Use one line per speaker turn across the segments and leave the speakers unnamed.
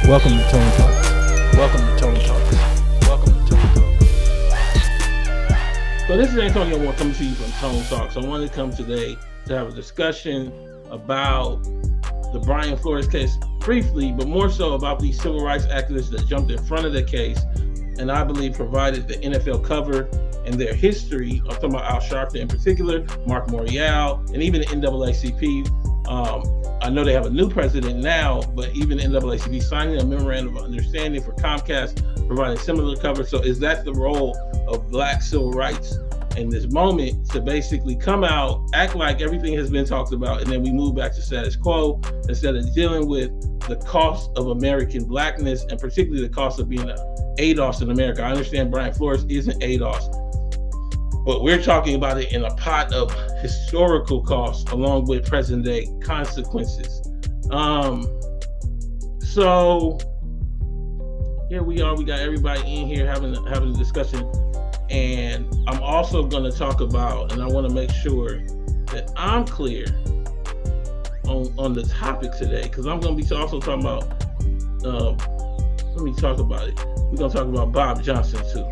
Welcome to Tone Talks. Welcome to Tone Talks. Welcome to Tone Talks. So this is Antonio Moore coming to you from Tone Talks. I wanted to come today to have a discussion about the Brian Flores case briefly, but more so about these civil rights activists that jumped in front of the case and I believe provided the NFL cover and their history. I'm talking about Al Sharpton in particular, Mark Morial, and even the NAACP. I know they have a new president now, but even NAACP signing a memorandum of understanding for Comcast, providing similar cover. So is that the role of Black civil rights in this moment, to basically come out, act like everything has been talked about, and then we move back to status quo instead of dealing with the cost of American Blackness, and particularly the cost of being an ADOS in America? I understand Brian Flores isn't ADOS, but we're talking about it in a pot of historical costs along with present day consequences. So here we are. We got everybody in here having a discussion, and I'm also going to talk about, and I want to make sure that I'm clear on the topic today, because I'm going to be also talking about. Let me talk about it. We're going to talk about Bob Johnson too.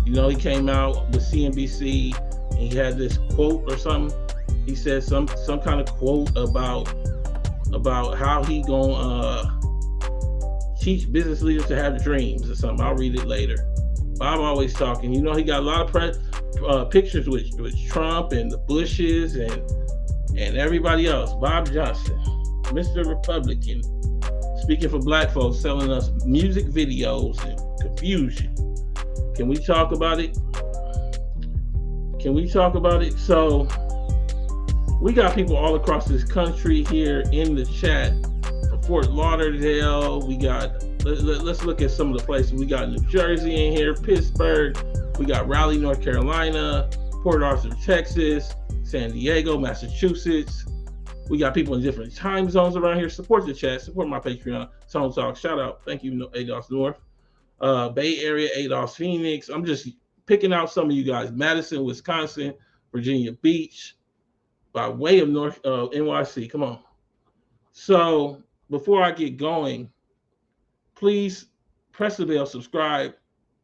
You know, he came out with CNBC and he had this quote or something. He said some kind of quote about how he gonna teach business leaders to have dreams or something. I'll read it later. Bob always talking. You know, he got a lot of pictures with Trump and the Bushes and everybody else. Bob Johnson, Mr. Republican, speaking for Black folks, selling us music videos and confusion. Can we talk about it? So we got people all across this country here in the chat. From Fort Lauderdale, we got, let's look at some of the places. We got New Jersey in here, Pittsburgh, we got Raleigh, North Carolina, Port Arthur, Texas, San Diego, Massachusetts. We got people in different time zones around here. Support the chat, support my Patreon, Tone Talk, shout out, thank you, ADOS North. Bay Area, ADOS Phoenix. I'm just picking out some of you guys. Madison, Wisconsin, Virginia Beach, by way of North NYC. Come on. So before I get going, please press the bell, subscribe,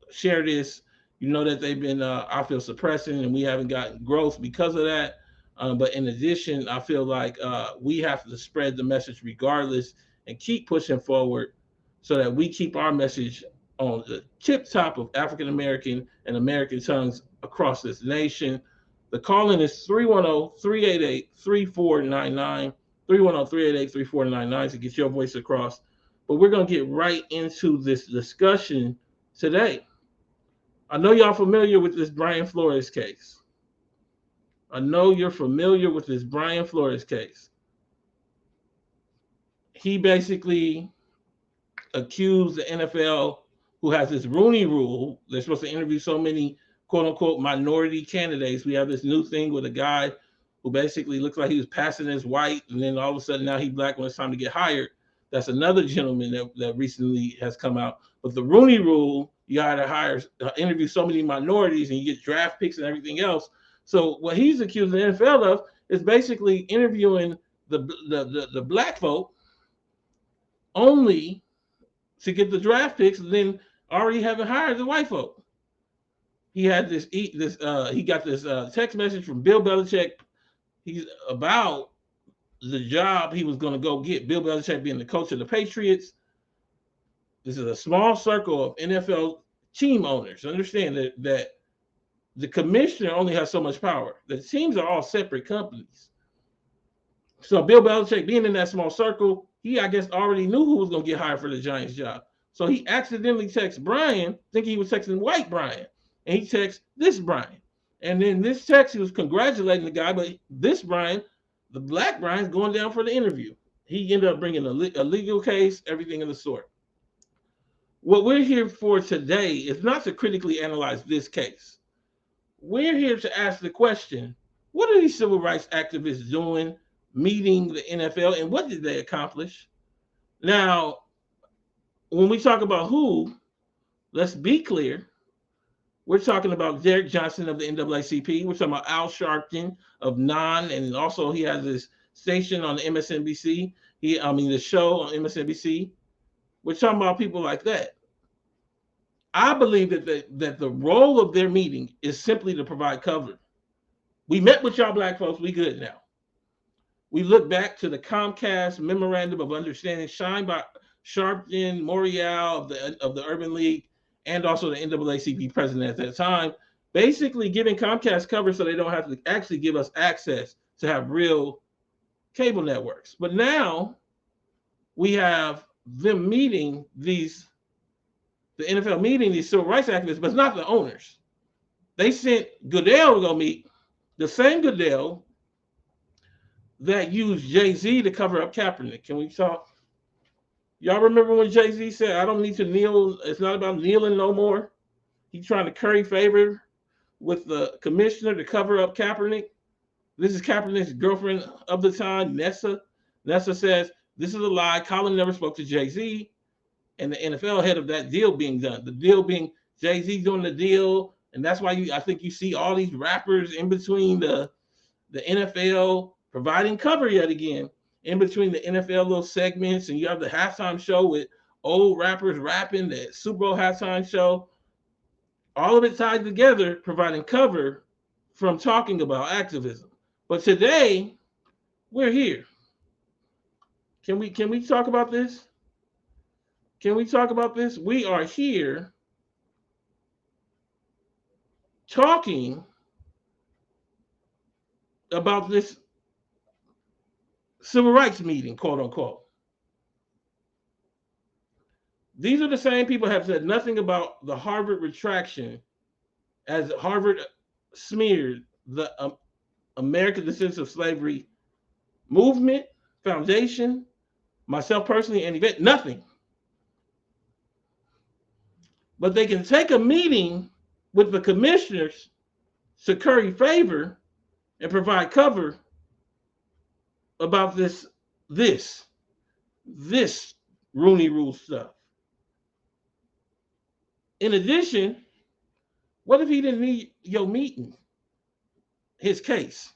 share this. You know that they've been, I feel, suppressing, and we haven't gotten growth because of that. But in addition, I feel like we have to spread the message regardless and keep pushing forward so that we keep our message on the tip top of African American and American tongues across this nation. The call-in is 310-388-3499, 310-388-3499 to get your voice across. But we're going to get right into this discussion today. I know y'all familiar with this Brian Flores case. I know you're familiar with this Brian Flores case. He basically accused the NFL, who has this Rooney Rule. They're supposed to interview so many quote unquote minority candidates. We have this new thing with a guy who basically looks like he was passing as white, and then all of a sudden now he's Black when it's time to get hired. That's another gentleman that recently has come out. But the Rooney Rule, you gotta interview so many minorities and you get draft picks and everything else. So what he's accusing the NFL of is basically interviewing the Black folk only to get the draft picks, and then already having hired the white folk. He had he got this text message from Bill Belichick. He's about the job he was going to go get. Bill Belichick being the coach of the Patriots. This is a small circle of NFL team owners. Understand that the commissioner only has so much power. The teams are all separate companies. So Bill Belichick being in that small circle, he, I guess, already knew who was going to get hired for the Giants job. So he accidentally texts Brian, thinking he was texting white Brian. And he texts this Brian. And then this text, he was congratulating the guy, but this Brian, the Black Brian's going down for the interview. He ended up bringing a legal case, everything of the sort. What we're here for today is not to critically analyze this case. We're here to ask the question, what are these civil rights activists doing, meeting the NFL, and what did they accomplish? Now, when we talk about who, let's be clear. We're talking about Derek Johnson of the NAACP. We're talking about Al Sharpton of NON, and also he has this station on the MSNBC. The show on MSNBC. We're talking about people like that. I believe that the role of their meeting is simply to provide cover. We met with y'all black folks. We good now. We look back to the Comcast Memorandum of Understanding signed by Sharpton, Morial of the Urban League, and also the NAACP president at that time, basically giving Comcast cover so they don't have to actually give us access to have real cable networks. But now we have them meeting the NFL meeting these civil rights activists, but it's not the owners. They sent Goodell to go meet the same Goodell that used Jay-Z to cover up Kaepernick. Can we talk? Y'all remember when Jay-Z said, I don't need to kneel. It's not about kneeling no more. He's trying to curry favor with the commissioner to cover up Kaepernick. This is Kaepernick's girlfriend of the time, Nessa. Nessa says, this is a lie. Colin never spoke to Jay-Z and the NFL ahead of that deal being done. The deal being Jay-Z doing the deal. And that's why I think you see all these rappers in between the NFL providing cover yet again, in between the NFL little segments. And you have the halftime show with old rappers rapping, the Super Bowl halftime show. All of it tied together, providing cover from talking about activism. But today, we're here. Can we talk about this? Can we talk about this? We are here talking about this civil rights meeting, quote unquote. These are the same people who have said nothing about the Harvard retraction as Harvard smeared the American Descendants of Slavery movement, foundation, myself personally, and event, nothing. But they can take a meeting with the commissioners to curry favor and provide cover about this Rooney Rule stuff. In addition, what if he didn't need your meeting, his case?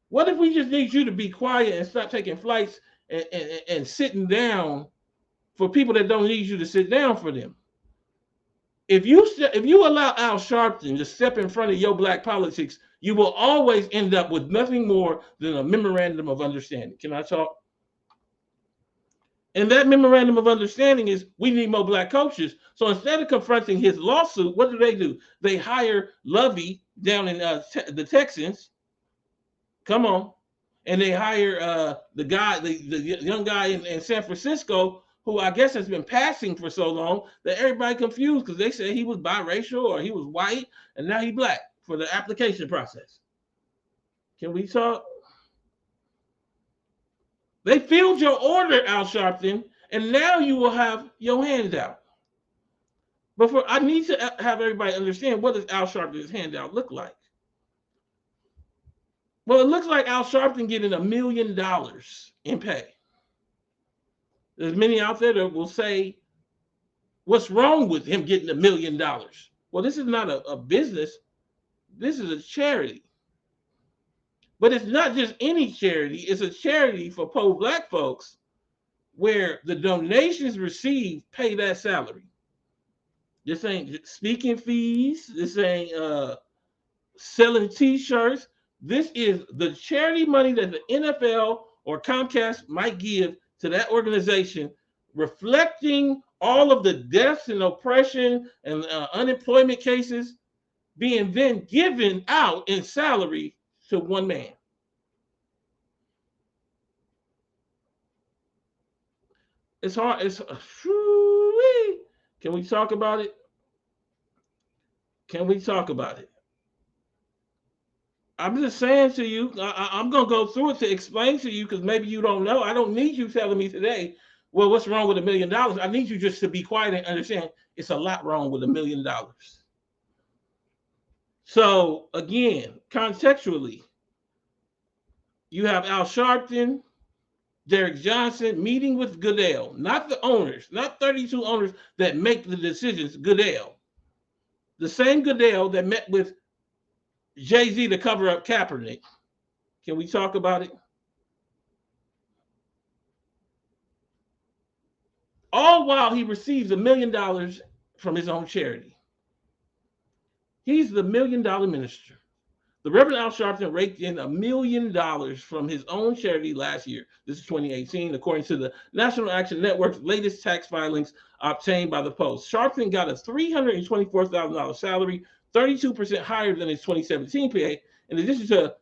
What if we just need you to be quiet and stop taking flights and sitting down for people that don't need you to sit down for them? If you allow Al Sharpton to step in front of your black politics, you will always end up with nothing more than a memorandum of understanding. Can I talk? And that memorandum of understanding is we need more black coaches. So instead of confronting his lawsuit, what do? They hire Lovey down in the Texans. Come on. And they hire the young guy in San Francisco, who I guess has been passing for so long that everybody confused because they said he was biracial or he was white and now he's black for the application process. Can we talk? They filled your order, Al Sharpton, and now you will have your handout. But I need to have everybody understand, what does Al Sharpton's handout look like? Well, it looks like Al Sharpton getting $1 million in pay. There's many out there that will say, what's wrong with him getting $1 million? Well, this is not a business. This is a charity. But it's not just any charity. It's a charity for poor black folks where the donations received pay that salary. This ain't speaking fees. This ain't selling T-shirts. This is the charity money that the NFL or Comcast might give to that organization, reflecting all of the deaths and oppression and unemployment cases being then given out in salary to one man. It's hard. Can we talk about it? Can we talk about it? I'm just saying to you, I'm going to go through it to explain to you because maybe you don't know. I don't need you telling me today, well, what's wrong with $1 million? I need you just to be quiet and understand it's a lot wrong with $1 million. So again, contextually, you have Al Sharpton, Derek Johnson meeting with Goodell, not the owners, not 32 owners that make the decisions, Goodell. The same Goodell that met with Jay-Z to cover up Kaepernick. Can we talk about it? all while he receives $1 million from his own charity. He's the $1 million minister. The Reverend Al Sharpton raked in $1 million from his own charity last year. This is 2018, according to the National Action Network's latest tax filings obtained by the Post. Sharpton got a $324,000 salary, 32% higher than his 2017 pay, in addition to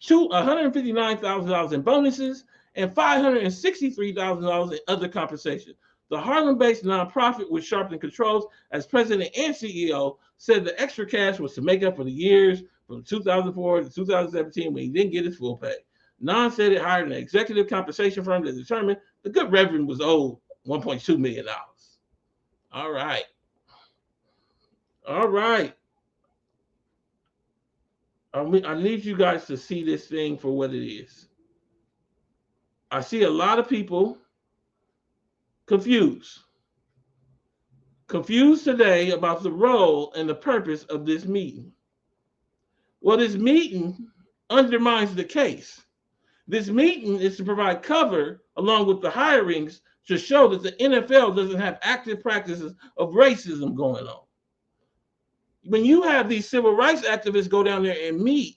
$159,000 in bonuses and $563,000 in other compensation. The Harlem-based nonprofit, which Sharpton controls as president and CEO, said the extra cash was to make up for the years from 2004 to 2017 when he didn't get his full pay. Non said it hired an executive compensation firm to determine the good reverend was owed $1.2 million. All right. All right. I need you guys to see this thing for what it is. I see a lot of people confused today about the role and the purpose of this meeting. Well, this meeting undermines the case. This meeting is to provide cover along with the hirings to show that the NFL doesn't have active practices of racism going on. When you have these civil rights activists go down there and meet,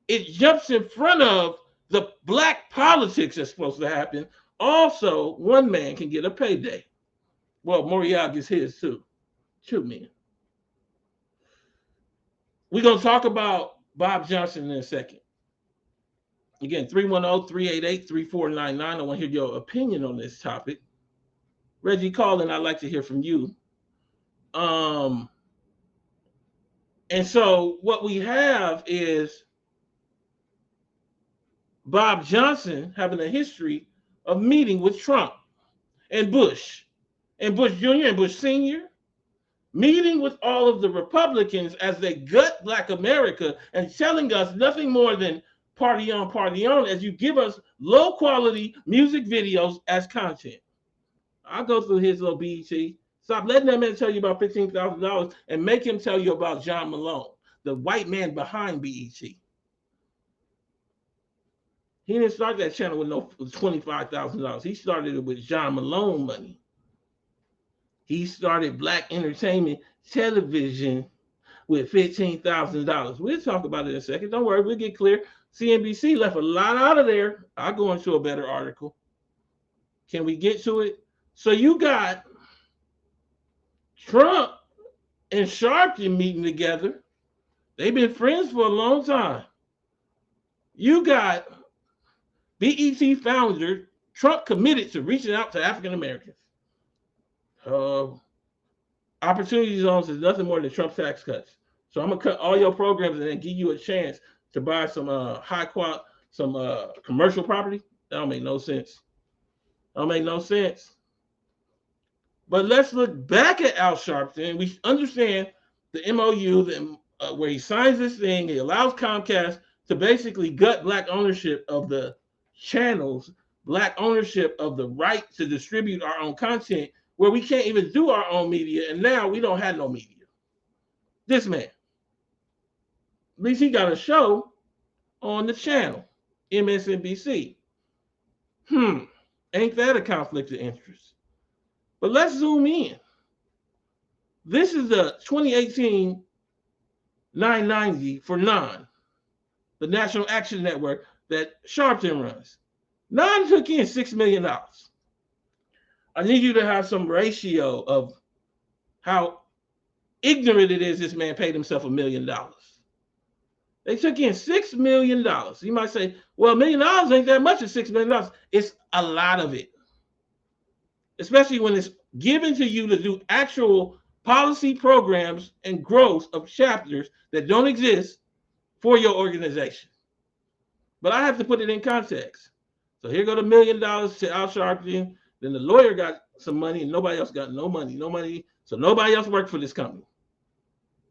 it jumps in front of the black politics that's supposed to happen. Also, one man can get a payday. Well, Morial gets his too. 2 men. We're going to talk about Bob Johnson in a second. Again, 310-388-3499. I want to hear your opinion on this topic. Reggie, call in. I'd like to hear from you. And so what we have is Bob Johnson having a history of meeting with Trump and Bush Jr. and Bush Sr., meeting with all of the Republicans as they gut Black America and telling us nothing more than party on as you give us low quality music videos as content. I'll go through his little BET. Stop letting that man tell you about $15,000 and make him tell you about John Malone, the white man behind BET. He didn't start that channel with no $25,000. He started it with John Malone money. He started Black Entertainment Television with $15,000. We'll talk about it in a second. Don't worry, we'll get clear. CNBC left a lot out of there. I'll go into a better article. Can we get to it? So you got Trump and Sharpton meeting together. They've been friends for a long time. You got BET founder Trump committed to reaching out to African Americans. Opportunity zones is nothing more than Trump tax cuts. So I'm gonna cut all your programs and then give you a chance to buy some high quality, some commercial property. That don't make no sense. Don't make no sense. But let's look back at Al Sharpton. We understand the MOU where he signs this thing. He allows Comcast to basically gut Black ownership of the channels, Black ownership of the right to distribute our own content, where we can't even do our own media, and now we don't have no media. This man, at least he got a show on the channel, MSNBC. Ain't that a conflict of interest? But let's zoom in. This is the 2018 990 for NON, the National Action Network that Sharpton runs. NON took in $6 million. I need you to have some ratio of how ignorant it is this man paid himself $1 million. They took in $6 million. You might say, well, $1 million ain't that much of $6 million. It's a lot of it. Especially when it's given to you to do actual policy programs and growth of chapters that don't exist for your organization. But I have to put it in context. So here go the $1 million to Al Sharpton. Then the lawyer got some money and nobody else got no money. So nobody else worked for this company.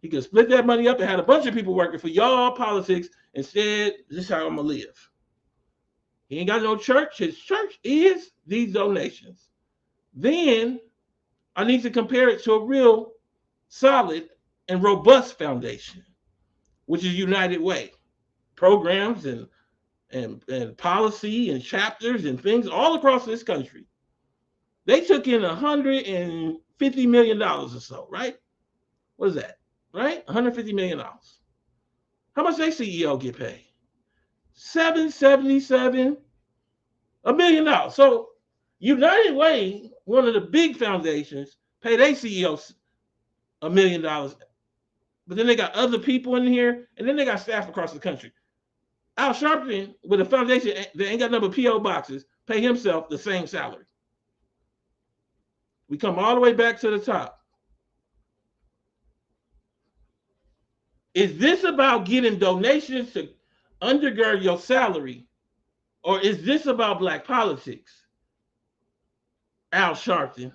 He could split that money up and had a bunch of people working for y'all politics. Instead, this is how I'm going to live. He ain't got no church. His church is these donations. Then I need to compare it to a real solid and robust foundation, which is United Way. Programs and policy and chapters and things all across this country. They took in $150 million or so, right? What is that? Right? $150 million. How much their CEO get paid? 777 $1 million. So United Way, one of the big foundations, paid their CEO $1 million. But then they got other people in here, and then they got staff across the country. Al Sharpton, with a foundation that ain't got number PO boxes, pay himself the same salary. We come all the way back to the top. Is this about getting donations to undergird your salary, or is this about black politics? Al Sharpton.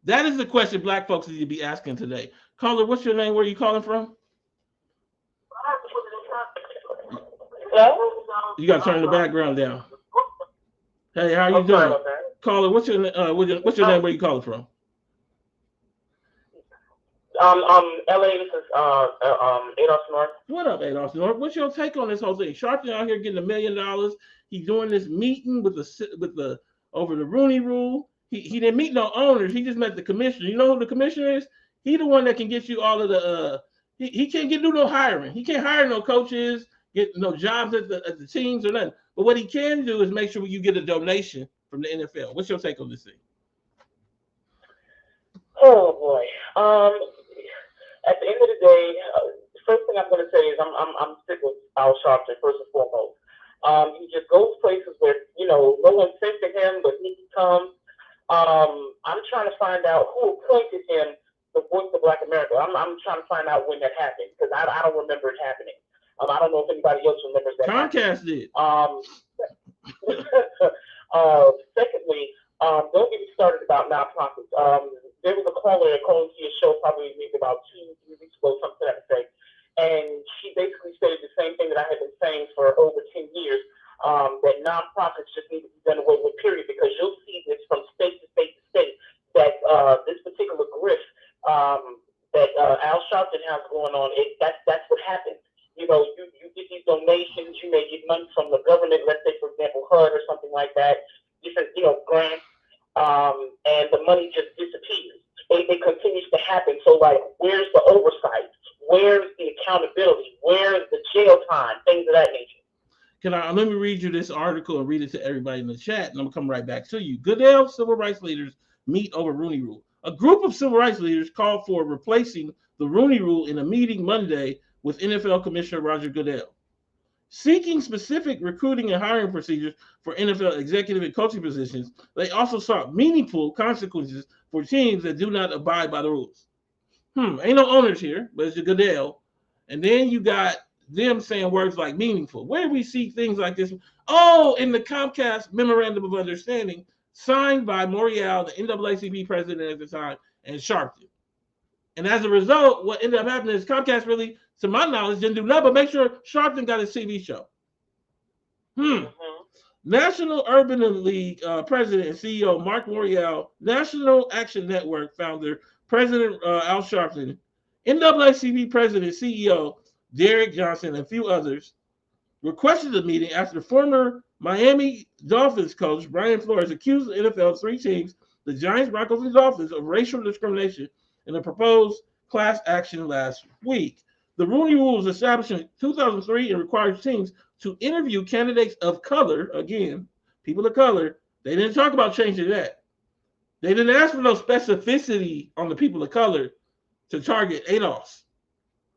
That is the question black folks need to be asking today. Caller, what's your name? Where are you calling from?
Hello?
You got to turn the background down. Hey, how you doing? Caller, what's your name? Where you calling from?
LA, this is Adolph North.
What up, Adolph North? What's your take on this whole thing? Sharpton out here getting $1 million. He's doing this meeting with the over the Rooney Rule. He didn't meet no owners. He just met the commissioner. You know who the commissioner is? He the one that can get you all of the. He can't do no hiring. He can't hire no coaches, get no jobs at the teams or nothing. But what he can do is make sure you get a donation from the NFL. What's your take on this thing?
Oh boy. At the end of the day, first thing I'm going to say is I'm sick with Al Sharpton first and foremost. He just goes places where no one sent to him, but he comes. I'm trying to find out who appointed him the voice of Black America. I'm trying to find out when that happened because I don't remember it happening. I don't know if anybody else remembers that.
Comcast did.
Secondly, don't get me started about nonprofits. There was a caller that called into your show probably maybe about 2-3 weeks ago, something to that effect, and she basically stated the same thing that I have been saying for over 10 years, that nonprofits just need to be done away with, period, because you'll see this from state to state to state, that this particular grift that Al Sharpton has going on, that's what happens. You get these donations, you may get money from the government, let's say, for example, HUD or something like that, different, grants, and the money just disappears. It continues to happen. So, where's the oversight? Where's the accountability? Where's the jail time? Things of that nature.
Let me read you this article and read it to everybody in the chat, and I'm gonna come right back to you. Goodell civil rights leaders meet over Rooney Rule. A group of civil rights leaders called for replacing the Rooney Rule in a meeting Monday with NFL Commissioner Roger Goodell, seeking specific recruiting and hiring procedures for NFL executive and coaching positions. They also sought meaningful consequences for teams that do not abide by the rules. Ain't no owners here, but it's the Goodell. And then you got them saying words like meaningful. Where do we see things like this? Oh, in the Comcast Memorandum of Understanding signed by Morial, the NAACP president at the time, and Sharpton. And as a result, what ended up happening is Comcast really, to my knowledge, didn't do nothing but make sure Sharpton got his TV show. National Urban League president and CEO Mark Morial, National Action Network founder President Al Sharpton, NAACP president and CEO Derek Johnson, and a few others requested the meeting after former Miami Dolphins coach Brian Flores accused the NFL of 3 teams, the Giants, Broncos, and Dolphins, of racial discrimination in a proposed class action last week. The Rooney Rule was established in 2003 and requires teams to interview candidates of color. Again, people of color. They didn't talk about changing that. They didn't ask for no specificity on the people of color to target ADOS.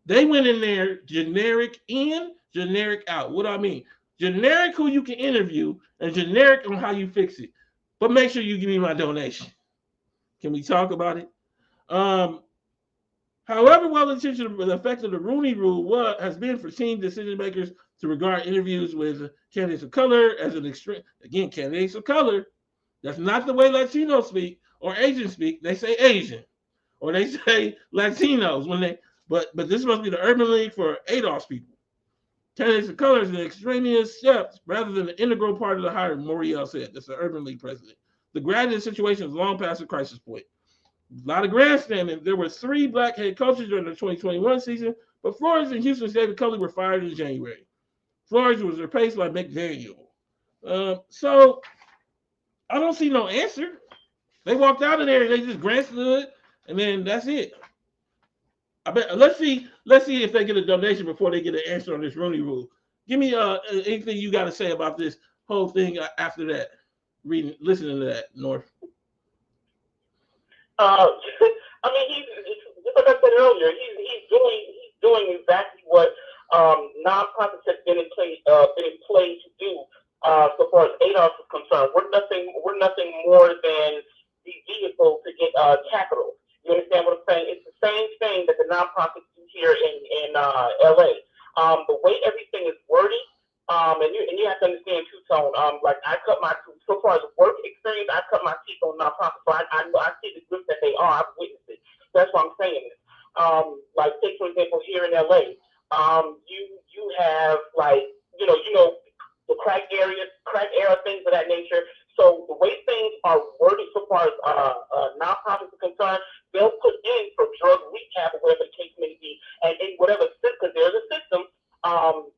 They went in there generic in, generic out. What do I mean? Generic who you can interview and generic on how you fix it. But make sure you give me my donation. Can we talk about it? However well-intentioned the effect of the Rooney Rule has been for team decision makers to regard interviews with candidates of color as an extreme. Again, candidates of color. That's not the way Latinos speak or Asians speak. They say Asian, or they say Latinos when they. But this must be the Urban League for ADOS people. Candidates of color is an extraneous step rather than an integral part of the hiring, Morial said. That's the Urban League president. The graduate situation is long past the crisis point. A lot of grandstanding. There were 3 black head coaches during the 2021 season, but Flores and Houston's David Culley were fired in January. Flores was replaced by McDaniel. So I don't see no answer. They walked out of there and they just grandstood, and then that's it. I bet. Let's see if they get a donation before they get an answer on this Rooney Rule. Give me anything you got to say about this whole thing after that. Listening to that, North.
I mean, he's just like I said earlier. He's doing exactly what nonprofits have been in play to do. So far as ADOS is concerned, we're nothing more than the vehicle to get capital. You understand what I'm saying? It's the same thing that the nonprofits do here in LA. The way everything is worded, and you have to understand too, Tone. Like I cut my so far as work experience, I cut my teeth on nonprofits. So I see the good that they are. I've witnessed it. That's why I'm saying this. Like take for example here in LA, you have like you know the crack era, things of that nature. So the way things are worded so far as nonprofits are concerned, they'll put in for drug rehab or whatever the case may be, and in whatever system, because there's a system,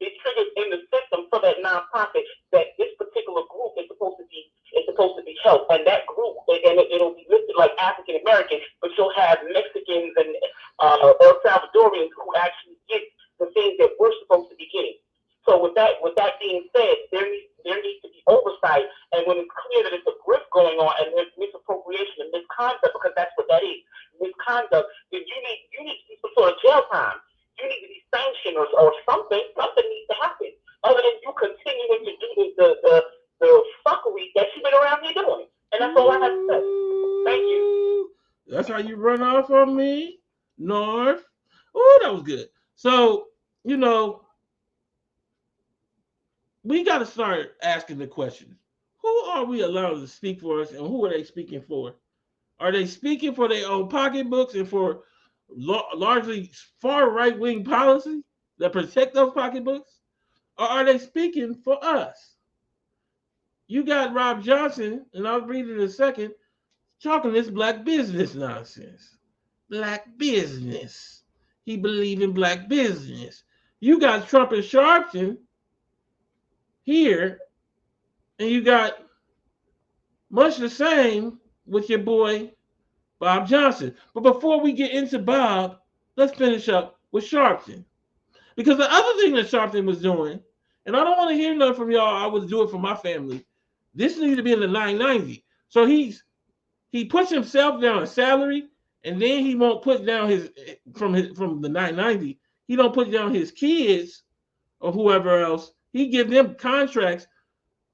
it triggers in the system for that nonprofit that this particular group is supposed to be helped, and that group, and it'll be listed like African American, but you'll have Mexicans and or Salvadorians who actually get the things that we're supposed to be getting. So with that being said, there needs to be oversight, and when it's clear that it's a grift going on and there's misappropriation and misconduct, because that's what that is, misconduct, then you need to do some sort of jail time. You need to be sanctioned or something. Something needs to happen, other than you continuing to do the fuckery that you've been around here doing. And that's all I have to say. Thank you.
That's how you run off on me, North. Oh, that was good. So we got to start asking the question: who are we allowed to speak for us, and who are they speaking for? Are they speaking for their own pocketbooks and for largely far right-wing policy that protect those pocketbooks? Or are they speaking for us? You got Rob Johnson, and I'll read it in a second, talking this black business nonsense. Black business. He believe in black business. You got Trump and Sharpton here, and you got much the same with your boy Bob Johnson. But before we get into Bob, let's finish up with Sharpton. Because the other thing that Sharpton was doing, and I don't want to hear nothing from y'all, I would do it for my family. This needs to be in the 990. So he puts himself down a salary, and then he won't put down from the 990. He don't put down his kids or whoever else. He give them contracts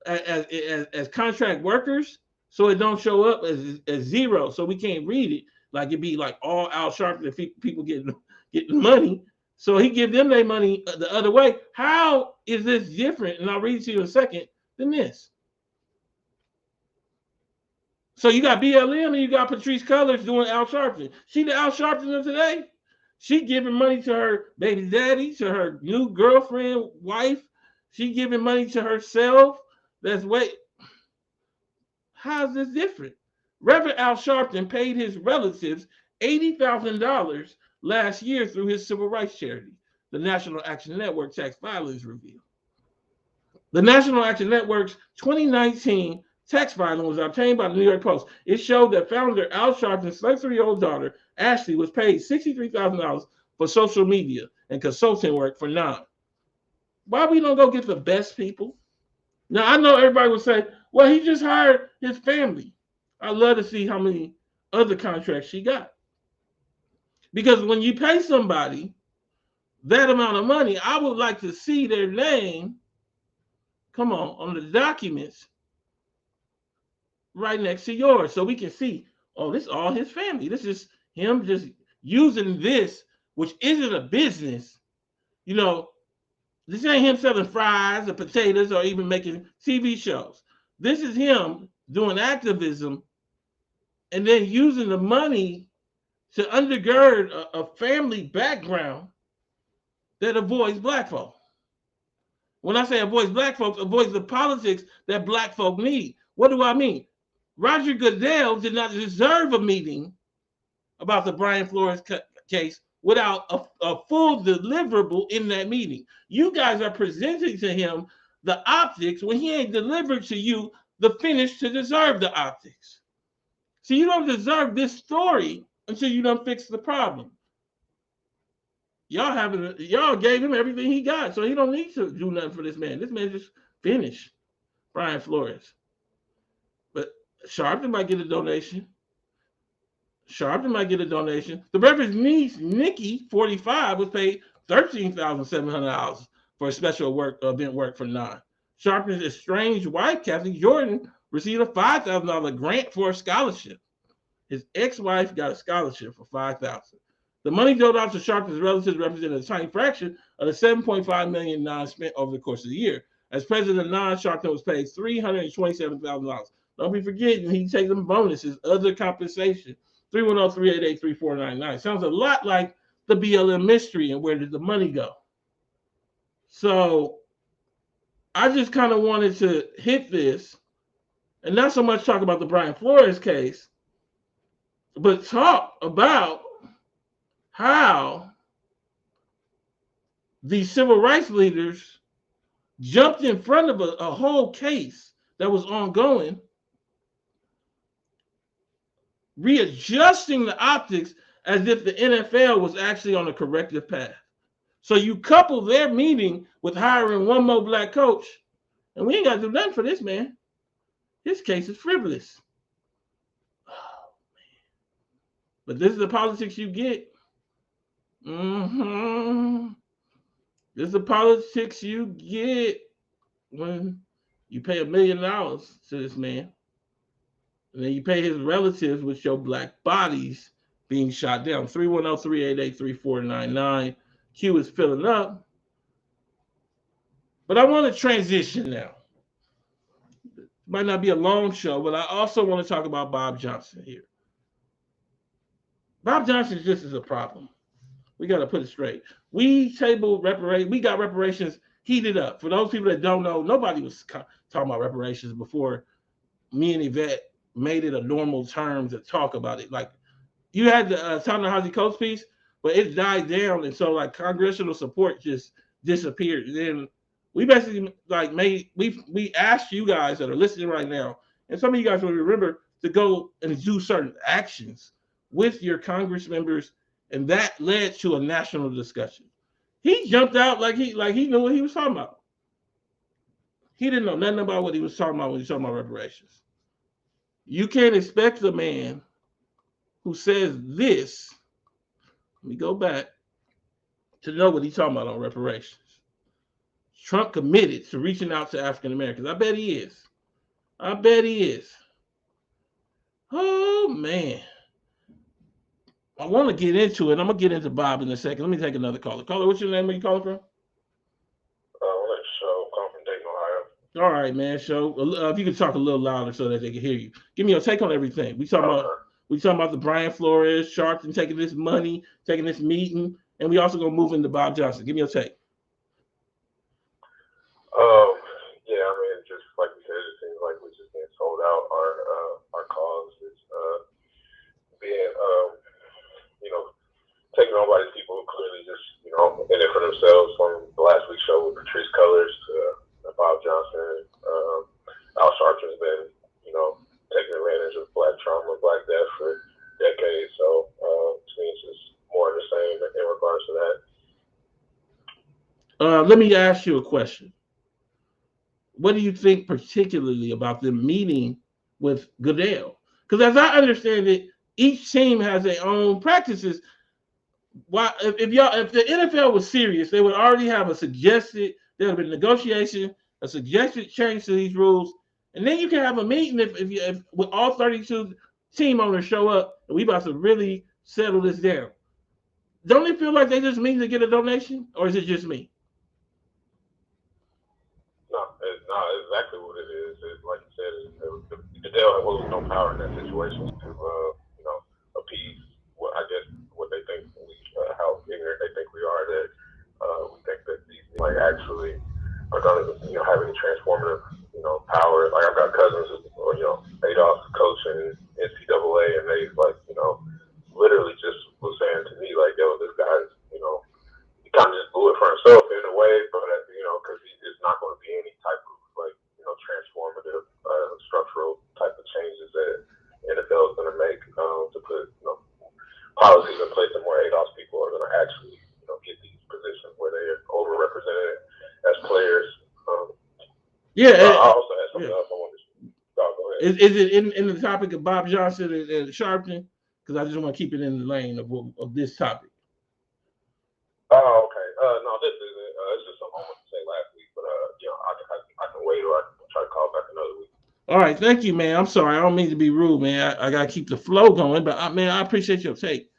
as contract workers, so it don't show up as zero, so we can't read it. Like it'd be like all Al Sharpton people getting money. So he give them their money the other way. How is this different? And I'll read it to you in a second than this. So you got BLM and you got Patrice Cullors doing Al Sharpton. She the Al Sharpton of today. She giving money to her baby daddy, to her new girlfriend, wife. She giving money to herself. How's this different? Reverend Al Sharpton paid his relatives $80,000 last year through his civil rights charity, the National Action Network tax filings reveal. The National Action Network's 2019 tax filing was obtained by the New York Post. It showed that founder Al Sharpton's 33-year-old daughter, Ashley, was paid $63,000 for social media and consulting work for non. Why we don't go get the best people? Now, I know everybody will say, well, he just hired his family. I'd love to see how many other contracts she got. Because when you pay somebody that amount of money, I would like to see their name, on the documents right next to yours, so we can see, this is all his family. This is him just using this, which isn't a business. This ain't him selling fries or potatoes or even making TV shows. This is him doing activism and then using the money to undergird a family background that avoids black folk. When I say avoids black folks, avoids the politics that black folk need. What do I mean? Roger Goodell did not deserve a meeting about the Brian Flores case without a full deliverable in that meeting. You guys are presenting to him the optics when he ain't delivered to you the finish to deserve the optics. See, you don't deserve this story until you done fix the problem. Y'all gave him everything he got, so he don't need to do nothing for this man. This man just finished. Brian Flores. But Sharpton might get a donation. The Reverend's niece, Nikki, 45, was paid $13,700 for a special event work for Nine. Sharpton's estranged wife, Kathy Jordan, received a $5,000 grant for a scholarship. His ex-wife got a scholarship for $5,000. The money doled out to Sharpton's relatives represented a tiny fraction of the $7.5 million Nine spent over the course of the year. As president of Nine, Sharpton was paid $327,000. Don't be forgetting he takes them bonuses, other compensation. 310-388-3499. Sounds a lot like the BLM mystery and where did the money go? So I just kind of wanted to hit this and not so much talk about the Brian Flores case, but talk about how the civil rights leaders jumped in front of a whole case that was ongoing, readjusting the optics as if the NFL was actually on a corrective path. So you couple their meeting with hiring one more black coach, and we ain't got to do nothing for this man. His case is frivolous. Oh, man. But this is the politics you get. This is the politics you get when you pay $1 million to this man. And then you pay his relatives with your black bodies being shot down. 310-388-3499. Q is filling up. But I want to transition now. It might not be a long show, but I also want to talk about Bob Johnson here. Bob Johnson just is a problem. We got to put it straight. We got reparations heated up. For those people that don't know, nobody was talking about reparations before me and Yvette made it a normal term to talk about it. Like, you had the Ta-Nehisi Coates piece, but it died down, and so like congressional support just disappeared. And then we basically we asked you guys that are listening right now, and some of you guys will remember, to go and do certain actions with your Congress members, and that led to a national discussion. He jumped out like he knew what he was talking about. He didn't know nothing about what he was talking about when he was talking about reparations. You can't expect a man who says this, let me go back, to know what he's talking about on reparations. Trump committed to reaching out to African Americans. I bet he is. Oh, man. I want to get into it. I'm going to get into Bob in a second. Let me take another caller. Caller, what's your name? Where you calling from?
Show, calling from Dayton, Ohio.
All right, man. So if you could talk a little louder so that they can hear you. Give me your take on everything. We talking about the Brian Flores, Sharpton taking this money, taking this meeting, and we also gonna move into Bob Johnson. Give me your take.
Yeah, I mean, just like we said, it seems like we're just being sold out. Our cause is being taken on by these people who clearly just in it for themselves. From the last week's show with Patrice Cullors to Bob Johnson, Al Sharpton's been taking advantage of black trauma, black death for decades. So to me, it's just more of the same in regards to that.
Let me ask you a question. What do you think particularly about them meeting with Goodell? Because as I understand it, each team has their own practices. Why, if the NFL was serious, they would already have there would have been negotiation, a suggested change to these rules, and then you can have a meeting if with all 32 team owners show up and we about to really settle this down. Don't it feel like they just meet to get a donation, or is it just me?
No, it's not exactly what it is. It's like you said, Goodell has no power in that situation to appease what they think how ignorant they think we are, that we think that these actually are going to have any transformative power. Like, I've got cousins who Adolf coaching NCAA, and they literally just was saying to me like, yo, this guy's he kind of just blew it for himself in a way, but because it's not going to be any type of transformative structural type of changes that NFL is going to
Yeah.
I also had something else I wanted to. Go ahead.
Is it in the topic of Bob Johnson and Sharpton? Because I just want to keep it in the lane of this topic.
Oh, okay. No, this isn't. It's just something I wanted to say last week, but I can wait, or I can try to call back another week.
All right, thank you, man. I'm sorry, I don't mean to be rude, man. I gotta keep the flow going, but man, I appreciate your take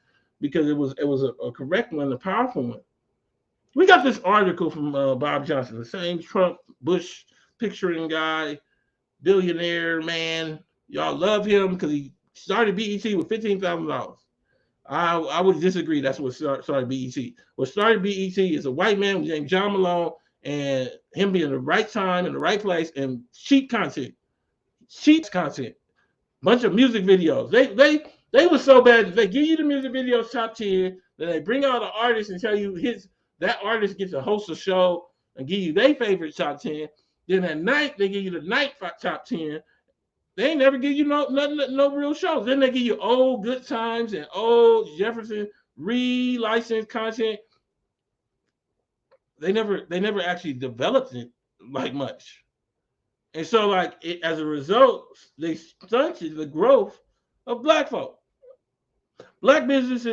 because it was a correct one, a powerful one. We got this article from Bob Johnson, the same Trump Bush picturing guy, billionaire man. Y'all love him because he started BET with $15,000. I would disagree. That's what started BET. What started BET is a white man named John Malone and him being in the right time in the right place and cheap content. Bunch of music videos. They were so bad that they give you the music videos top 10, then they bring out an artist and tell you that artist gets to host a show and give you their favorite top 10. Then at night they give you the night top 10. They ain't never give you no real shows. Then they give you old Good Times and old Jefferson re-licensed content. They never actually developed it like much. And so, as a result, they stunted the growth of black folk. Black business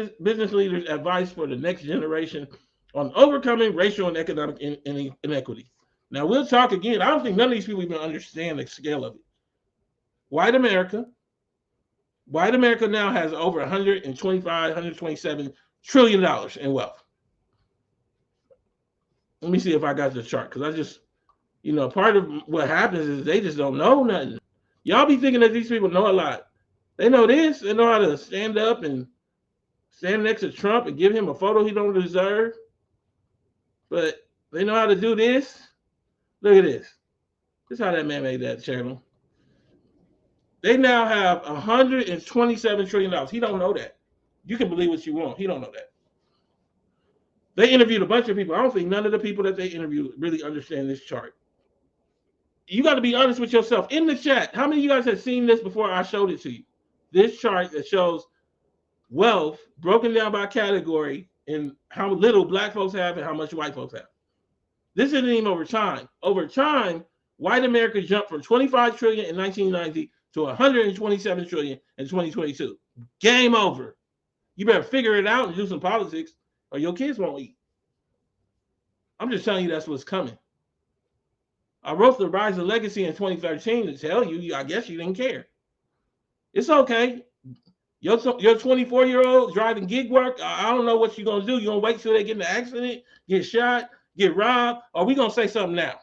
leaders advice for the next generation on overcoming racial and economic inequity. Now, we'll talk again. I don't think none of these people even understand the scale of it. White America now has over 127 trillion dollars in wealth. Let me see if I got the chart because I just, part of what happens is they just don't know nothing. Y'all be thinking that these people know a lot. They know this. They know how to stand up and stand next to Trump and give him a photo he don't deserve. But they know how to do this. Look at this. This is how that man made that channel. They now have $127 trillion. He don't know that. You can believe what you want. He don't know that. They interviewed a bunch of people. I don't think none of the people that they interviewed really understand this chart. You got to be honest with yourself. In the chat, how many of you guys have seen this before I showed it to you? This chart that shows wealth broken down by category and how little black folks have and how much white folks have. This isn't even over time. Over time, white America jumped from 25 trillion in 1990 to 127 trillion in 2022. Game over. You better figure it out and do some politics or your kids won't eat. I'm just telling you that's what's coming. I wrote The Rise of Legacy in 2013 to tell you, I guess you didn't care. It's okay. Your 24-year-old driving gig work, I don't know what you're going to do. You're going to wait till they get in an accident, get shot, get robbed, or we going to say something now?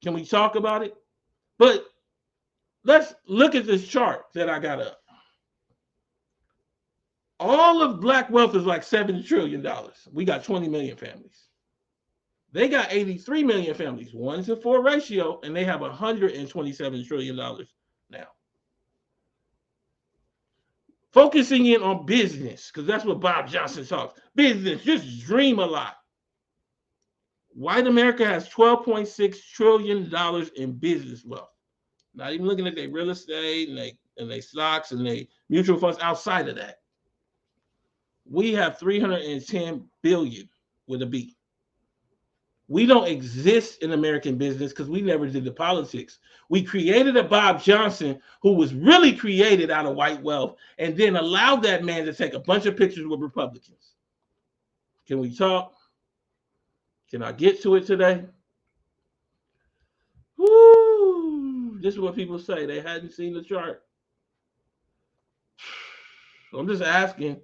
Can we talk about it? But let's look at this chart that I got up. All of black wealth is like $7 trillion. We got 20 million families. They got 83 million families, 1-to-4 ratio, and they have $127 trillion now. Focusing in on business, because that's what Bob Johnson talks. Business, just dream a lot. White America has $12.6 trillion in business wealth. Not even looking at their real estate and their stocks and their mutual funds outside of that. We have 310 billion with a B. We don't exist in American business because we never did the politics. We created a Bob Johnson who was really created out of white wealth and then allowed that man to take a bunch of pictures with Republicans. Can we talk? Can I get to it today? Woo! This is what people say. They hadn't seen the chart. I'm just asking.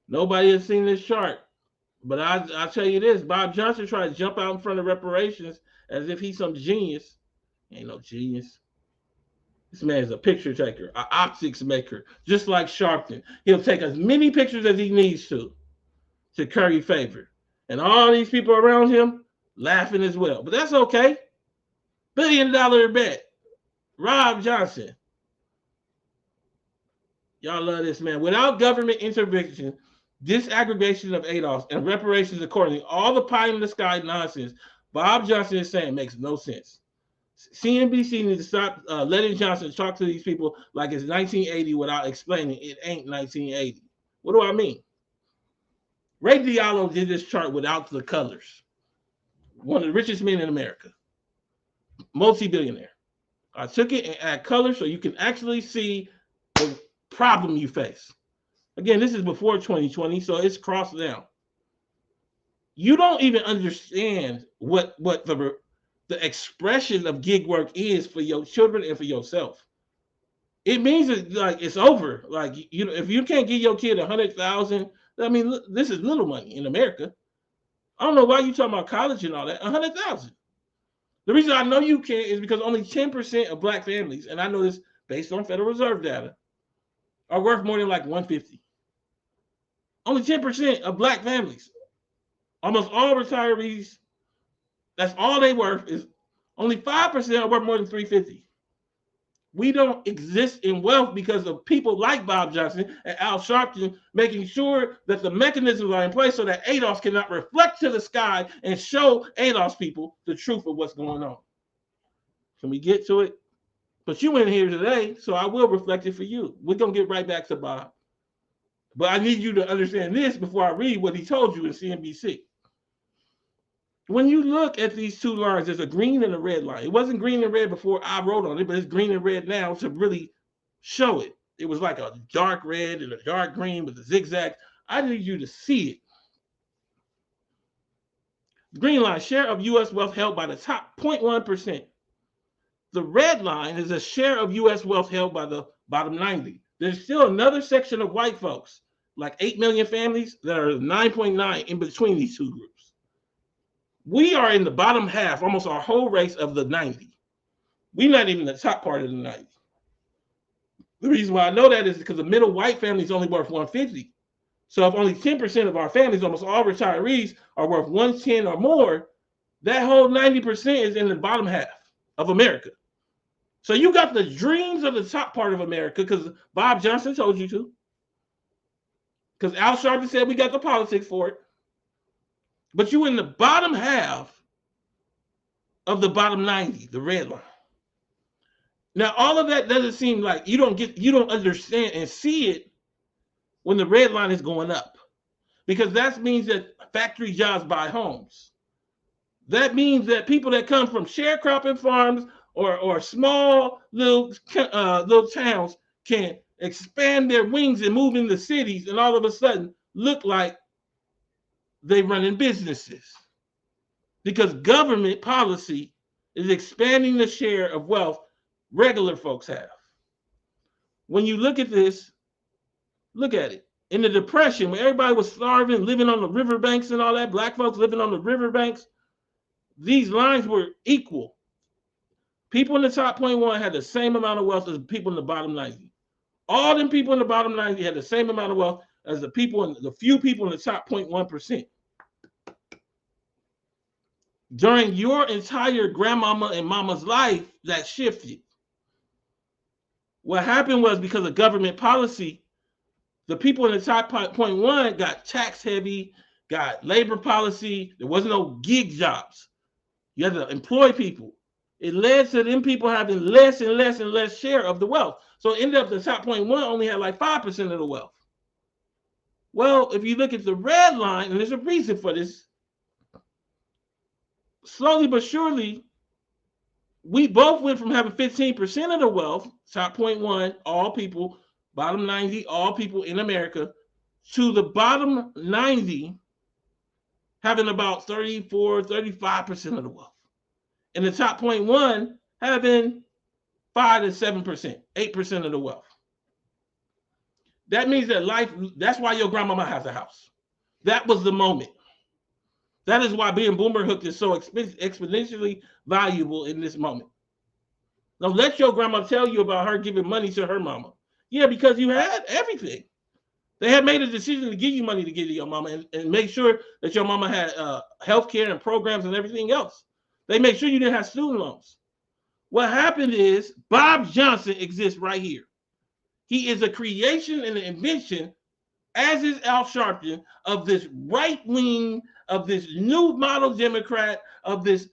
Nobody has seen this chart. But I'll tell you this, Bob Johnson tried to jump out in front of reparations as if he's some genius. He ain't no genius. This man is a picture taker, an optics maker, just like Sharpton. He'll take as many pictures as he needs to curry favor. And all these people around him laughing as well. But that's okay. $1 billion bet. Rob Johnson. Y'all love this man. Without government intervention, disaggregation of ADOS and reparations accordingly, all the pie in the sky nonsense Bob Johnson is saying makes no sense. CNBC needs to stop letting Johnson talk to these people like it's 1980 without explaining it ain't 1980. What do I mean? Ray Diallo did this chart without the colors. One of the richest men in America. multi-billionaire. I took it and add color so you can actually see the problem you face. Again, this is before 2020, so it's crossed down. You don't even understand what the expression of gig work is for your children and for yourself. It means that like it's over. Like you know, if you can't give your kid 100,000, I mean, this is little money in America. I don't know why you talking about college and all that. 100,000. The reason I know you can't is because only 10% of black families, and I know this based on Federal Reserve data, are worth more than like 150. Only 10% of black families. Almost all retirees, that's all they worth is only 5% are worth more than 350. We don't exist in wealth because of people like Bob Johnson and Al Sharpton making sure that the mechanisms are in place so that ADOS cannot reflect to the sky and show ADOS people the truth of what's going on. Can we get to it? But you in here today, so I will reflect it for you. We're going to get right back to Bob. But I need you to understand this before I read what he told you in CNBC. When you look at these two lines, there's a green and a red line. It wasn't green and red before I wrote on it, but it's green and red now to really show it. It was like a dark red and a dark green with a zigzag. I need you to see it. The green line, share of U.S. wealth held by the top 0.1%. The red line is a share of U.S. wealth held by the bottom 90. There's still another section of white folks, like 8 million families, that are 9.9 in between these two groups. We are in the bottom half, almost our whole race of the 90. We're not even the top part of the 90. The reason why I know that is because the middle white family is only worth 150. So if only 10% of our families, almost all retirees, are worth 110 or more, that whole 90% is in the bottom half of America. So you got the dreams of the top part of America because Bob Johnson told you to. Because Al Sharpton said we got the politics for it. But you in the bottom half of the bottom 90, the red line. Now, all of that doesn't seem like you don't understand and see it when the red line is going up. Because that means that factory jobs buy homes. That means that people that come from sharecropping farms or small little towns can expand their wings and move into cities and all of a sudden look like they running businesses because government policy is expanding the share of wealth regular folks have. When you look at this, look at it. In the Depression, when everybody was starving, living on the riverbanks and all that, black folks living on the riverbanks, these lines were equal. People in the top 0.1 had the same amount of wealth as people in the bottom 90. All them people in the bottom 90 had the same amount of wealth as the few people in the top 0.1%. During your entire grandmama and mama's life, that shifted. What happened was because of government policy, the people in the top 0.1 got tax heavy, got labor policy. There wasn't no gig jobs. You had to employ people. It led to them people having less and less and less share of the wealth. So it ended up the top 0.1 only had like 5% of the wealth. Well, if you look at the red line, and there's a reason for this, slowly but surely, we both went from having 15% of the wealth, top 0.1, all people, bottom 90, all people in America, to the bottom 90 having about 34, 35% of the wealth. And the top 0.1 having 5 to 7%, 8% of the wealth. That means that life, that's why your grandmama has a house. That was the moment. That is why being boomer hooked is so exponentially valuable in this moment. Now let your grandma tell you about her giving money to her mama. Yeah, because you had everything. They had made a decision to give you money to give to your mama and make sure that your mama had health care and programs and everything else. They made sure you didn't have student loans. What happened is Bob Johnson exists right here. He is a creation and an invention, as is Al Sharpton, of this right wing, of this new model Democrat, of this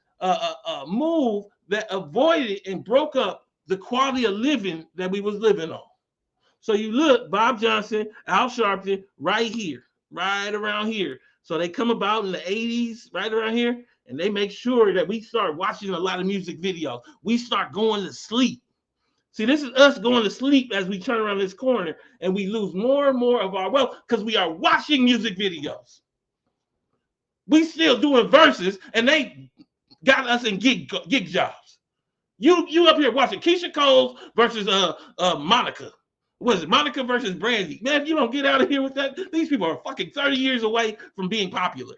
move that avoided and broke up the quality of living that we was living on. So you look, Bob Johnson, Al Sharpton, right here, right around here. So they come about in the 80s, right around here. and they make sure that we start watching a lot of music videos. We start going to sleep. See, this is us going to sleep as we turn around this corner, and we lose more and more of our wealth because we are watching music videos. We still doing verses, and they got us in gig jobs. You up here watching Keisha Cole versus Monica. What is it? Monica versus Brandy. Man, if you don't get out of here with that, these people are fucking 30 years away from being popular.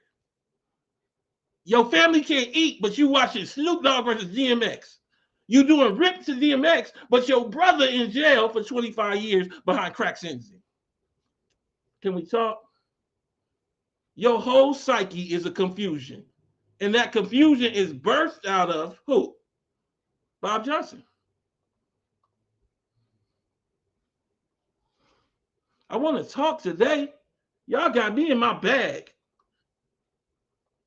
Your family can't eat, but you watching Snoop Dogg versus DMX. You doing rip to DMX, but your brother in jail for 25 years behind crack sentencing. Can we talk? Your whole psyche is a confusion. And that confusion is birthed out of who? Bob Johnson. I want to talk today. Y'all got me in my bag.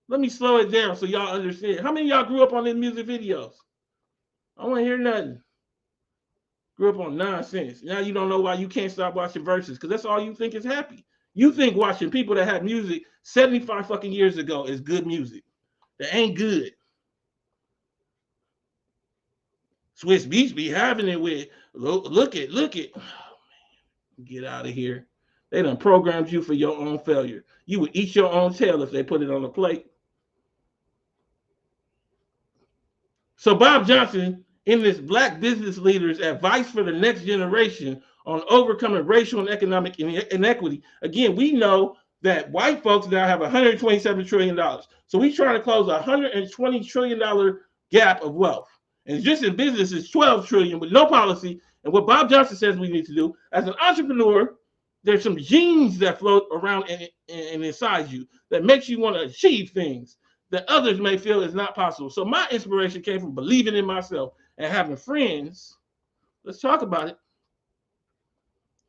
Let me slow it down so y'all understand. How many of y'all grew up on these music videos? I don't want to hear nothing. Grew up on nonsense. Now you don't know why you can't stop watching verses because that's all you think is happy. You think watching people that had music 75 fucking years ago is good music. That ain't good. Swiss Beats be having it with, look it. Oh, man. Get out of here. They done programmed you for your own failure. You would eat your own tail if they put it on the plate. So Bob Johnson, in this Black business leaders' advice for the next generation on overcoming racial and economic inequity, again, we know that white folks now have $127 trillion. So we trying to close a $120 trillion gap of wealth. And just in business, it's $12 trillion with no policy. And what Bob Johnson says we need to do, as an entrepreneur, there's some genes that float around and inside you that makes you want to achieve things that others may feel is not possible. So my inspiration came from believing in myself and having friends. Let's talk about it.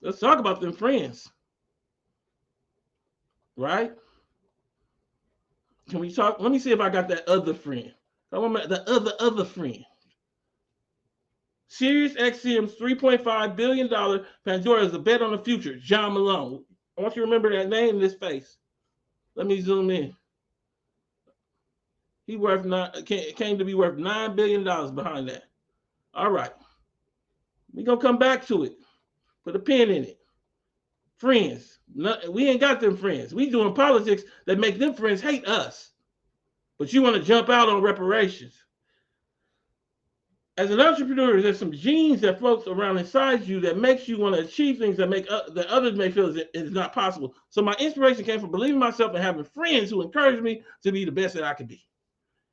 Let's talk about them friends. Right? Can we talk? Let me see if I got that other friend. I want the other friend. Sirius XM's $3.5 billion Pandora is a bet on the future. John Malone. I want you to remember that name in this face. Let me zoom in. He came to be worth $9 billion behind that. All right. We're going to come back to it. Put a pin in it. Friends. We ain't got them friends. We doing politics that make them friends hate us. But you want to jump out on reparations. As an entrepreneur, there's some genes that floats around inside you that makes you want to achieve things that make that others may feel is not possible. So my inspiration came from believing in myself and having friends who encourage me to be the best that I can be.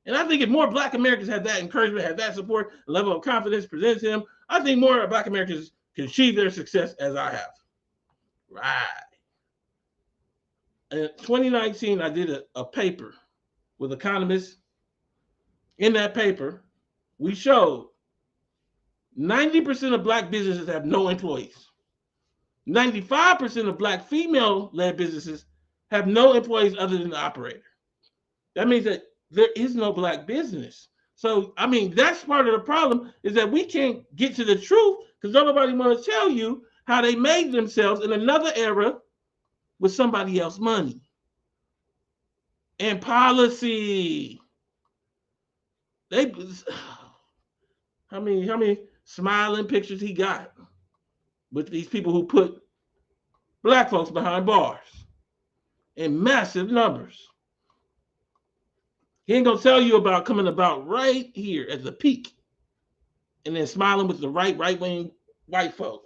And I think if more Black Americans had that encouragement, had that support, level of confidence presented to them, I think more Black Americans can achieve their success as I have. Right. In 2019, I did a paper with economists. In that paper, we showed 90% of Black businesses have no employees. 95% of Black female-led businesses have no employees other than the operator. That means that there is no Black business. So, I mean, that's part of the problem is that we can't get to the truth because nobody wants to tell you how they made themselves in another era with somebody else's money. And policy. How many smiling pictures he got with these people who put Black folks behind bars in massive numbers. He ain't gonna tell you about coming about right here at the peak and then smiling with the right-wing white folk,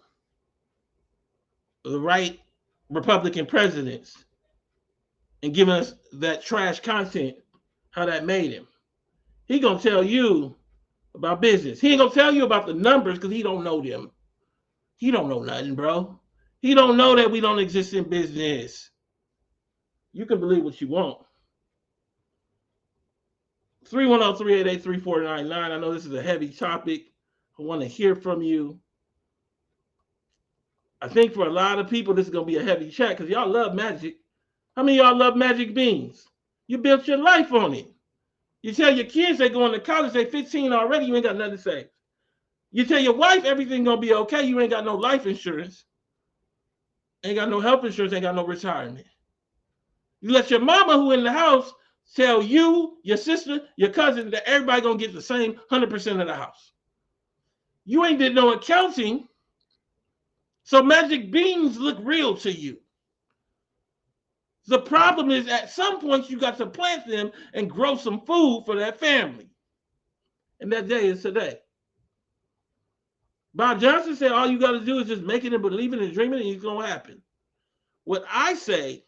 the right Republican presidents, and giving us that trash content, how that made him. He gonna tell you about business. He ain't gonna tell you about the numbers because he don't know them. He don't know nothing, bro. He don't know that we don't exist in business. You can believe what you want. 310-388-3499. I know this is a heavy topic. I want to hear from you. I think for a lot of people, this is going to be a heavy chat because y'all love magic. How many of y'all love magic beans? You built your life on it. You tell your kids they going to college, they 15 already, you ain't got nothing to say. You tell your wife everything going to be okay, you ain't got no life insurance. Ain't got no health insurance, ain't got no retirement. You let your mama who in the house tell you, your sister, your cousin that everybody gonna get the same 100% of the house. You ain't did no accounting, so magic beans look real to you. The problem is at some point you got to plant them and grow some food for that family. And that day is today. Bob Johnson said all you got to do is just make it and believe it and dream it and it's going to happen. What I say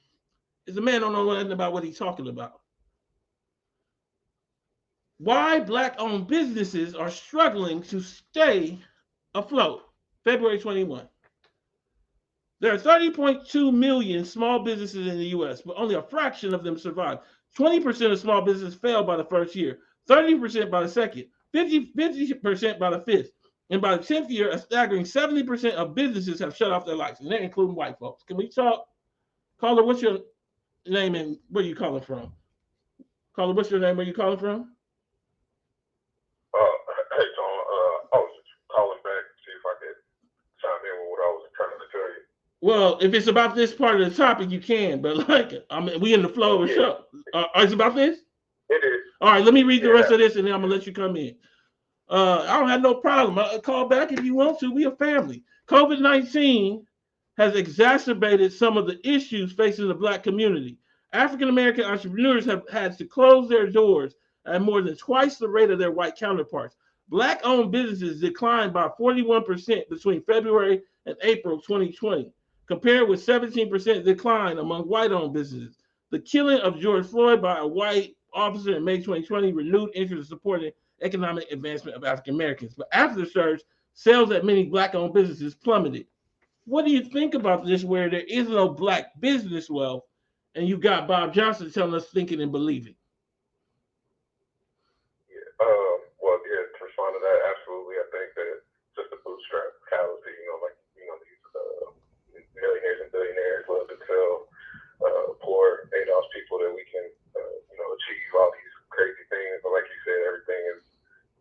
is the man don't know nothing about what he's talking about. Why black-owned businesses are struggling to stay afloat. February 21. There are 30.2 million small businesses in the U.S., but only a fraction of them survive. 20% of small businesses fail by the first year, 30% by the second, 50% by the fifth, and by the 10th year, a staggering 70% of businesses have shut off their lights, and they're including white folks. Can we talk? Caller, what's your name and where you calling from? Caller, what's your name? Where you calling from?
Hey, Tom. I was just calling back to see if I could chime in with what I was trying to tell you.
Well, if it's about this part of the topic, you can. But we in the flow of the show. Is it about this?
It is.
All right, let me read the rest of this, and then I'm gonna let you come in. I don't have no problem. Call back if you want to. We a family. COVID-19 has exacerbated some of the issues facing the black community. African American entrepreneurs have had to close their doors at more than twice the rate of their white counterparts. Black-owned businesses declined by 41% between February and April 2020, compared with 17% decline among white-owned businesses. The killing of George Floyd by a white officer in May 2020 renewed interest in supporting economic advancement of African Americans. But after the surge, sales at many black-owned businesses plummeted. What do you think about this, where there is no black business wealth, and you got Bob Johnson telling us thinking and believing?
Well, yeah, to respond to that, absolutely. I think that just the bootstrap fallacy, these millionaires and billionaires love to tell poor ADOS people that we can, achieve all these crazy things. But like you said, everything is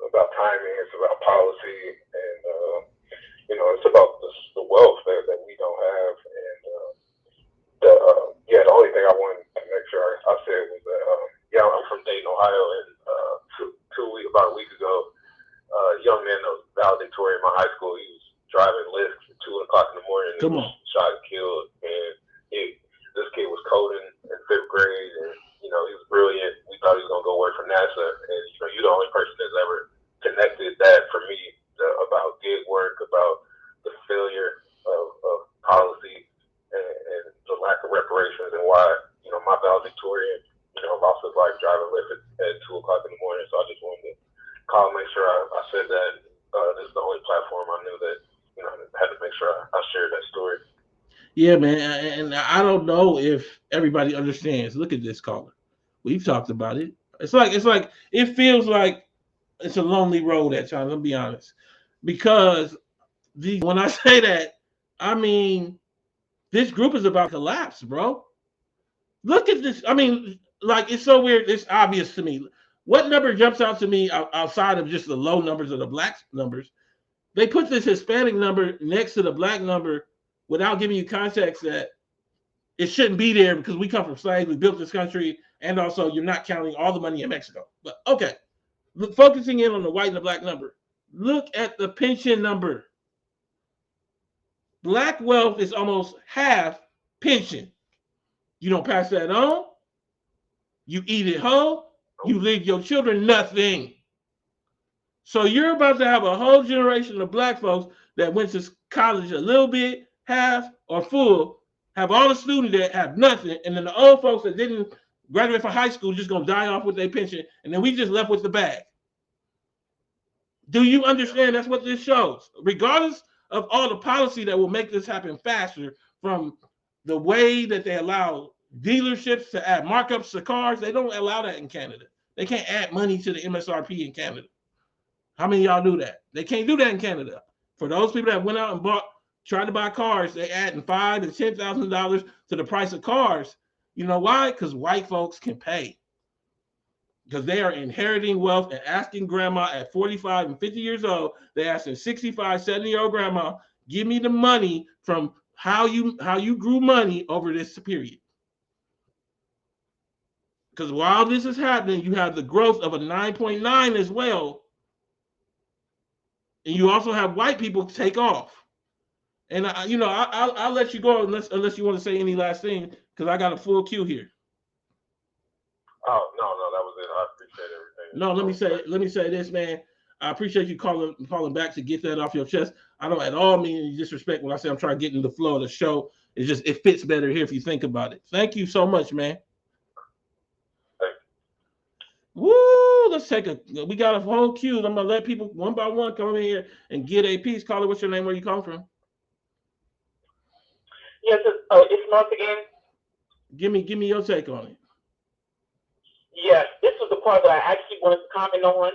about timing, it's about policy, and, it's about the wealth that we don't have. And the only thing I wanted to make sure I said was that, I'm from Dayton, Ohio, and about a week ago, a young man that was valedictorian in my high school, he was driving Lyft at 2 o'clock in the morning and was shot and killed. And this kid was coding in 5th grade, and he was brilliant. We thought he was gonna go work for NASA, and you're the only person that's ever connected that for me about gig work, about the failure of policy, and the lack of reparations, and why my valedictorian lost his life driving Lyft at 2 o'clock in the morning. So I just wanted to call, make sure I said that. This is the only platform I knew that I had to make sure I shared that story.
Yeah, man, and I don't know if everybody understands. Look at this caller. We've talked about it. It's like it feels like it's a lonely road at times. I'll be honest, because when I say that, I mean this group is about to collapse, bro. Look at this. I mean, it's so weird. It's obvious to me. What number jumps out to me outside of just the low numbers or the black numbers? They put this Hispanic number next to the black number without giving you context that it shouldn't be there because we come from slaves, we built this country, and also you're not counting all the money in Mexico. But okay, focusing in on the white and the black number. Look at the pension number. Black wealth is almost half pension. You don't pass that on. You eat it whole. You leave your children nothing. So you're about to have a whole generation of black folks that went to college a little bit, half, or full, have all the student debt, have nothing, and then the old folks that didn't graduate from high school just gonna die off with their pension, and then we just left with the bag. Do you understand? That's what this shows. Regardless of all the policy that will make this happen faster, from the way that they allow dealerships to add markups to cars, they don't allow that in Canada. They can't add money to the MSRP in Canada. How many of y'all do that? They can't do that in Canada. For those people that went out and tried to buy cars, they adding $5,000 to $10,000 to the price of cars. You know why? Because white folks can pay. Because they are inheriting wealth and asking grandma at 45 and 50 years old, they're asking 65, 70-year-old grandma, give me the money from how you grew money over this period. Because while this is happening, you have the growth of a 9.9 as well. And you also have white people take off. And I'll let you go unless you want to say any last thing, because I got a full queue here.
Oh no, that was it. I appreciate everything.
No, let me say this, man. I appreciate you calling back to get that off your chest. I don't at all mean any disrespect when I say I'm trying to get in the flow of the show. It's just it fits better here if you think about it. Thank you so much, man. Woo! Let's take we got a whole queue. I'm gonna let people one by one come in here and get a piece. Caller, what's your name? Where you calling from?
Yes, it's Mark again.
Give me your take on it.
Yes, this was the part that I actually wanted to comment on.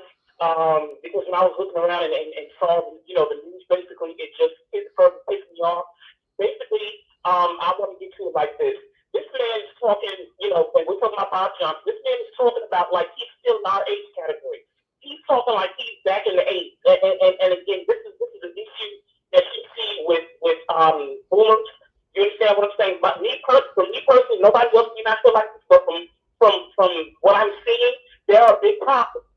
Because when I was looking around and saw, the news, basically, it just pissed me off. Basically, I want to get to it like this. This man is talking, when we're talking about Bob Johnson, this man is talking about like he's still in our age category. He's talking like he's back in the 80s. And again, this is an issue that you see with boomers. You understand what I'm saying? But from me personally, nobody else may not feel like this, but from what I'm seeing, there are big problems.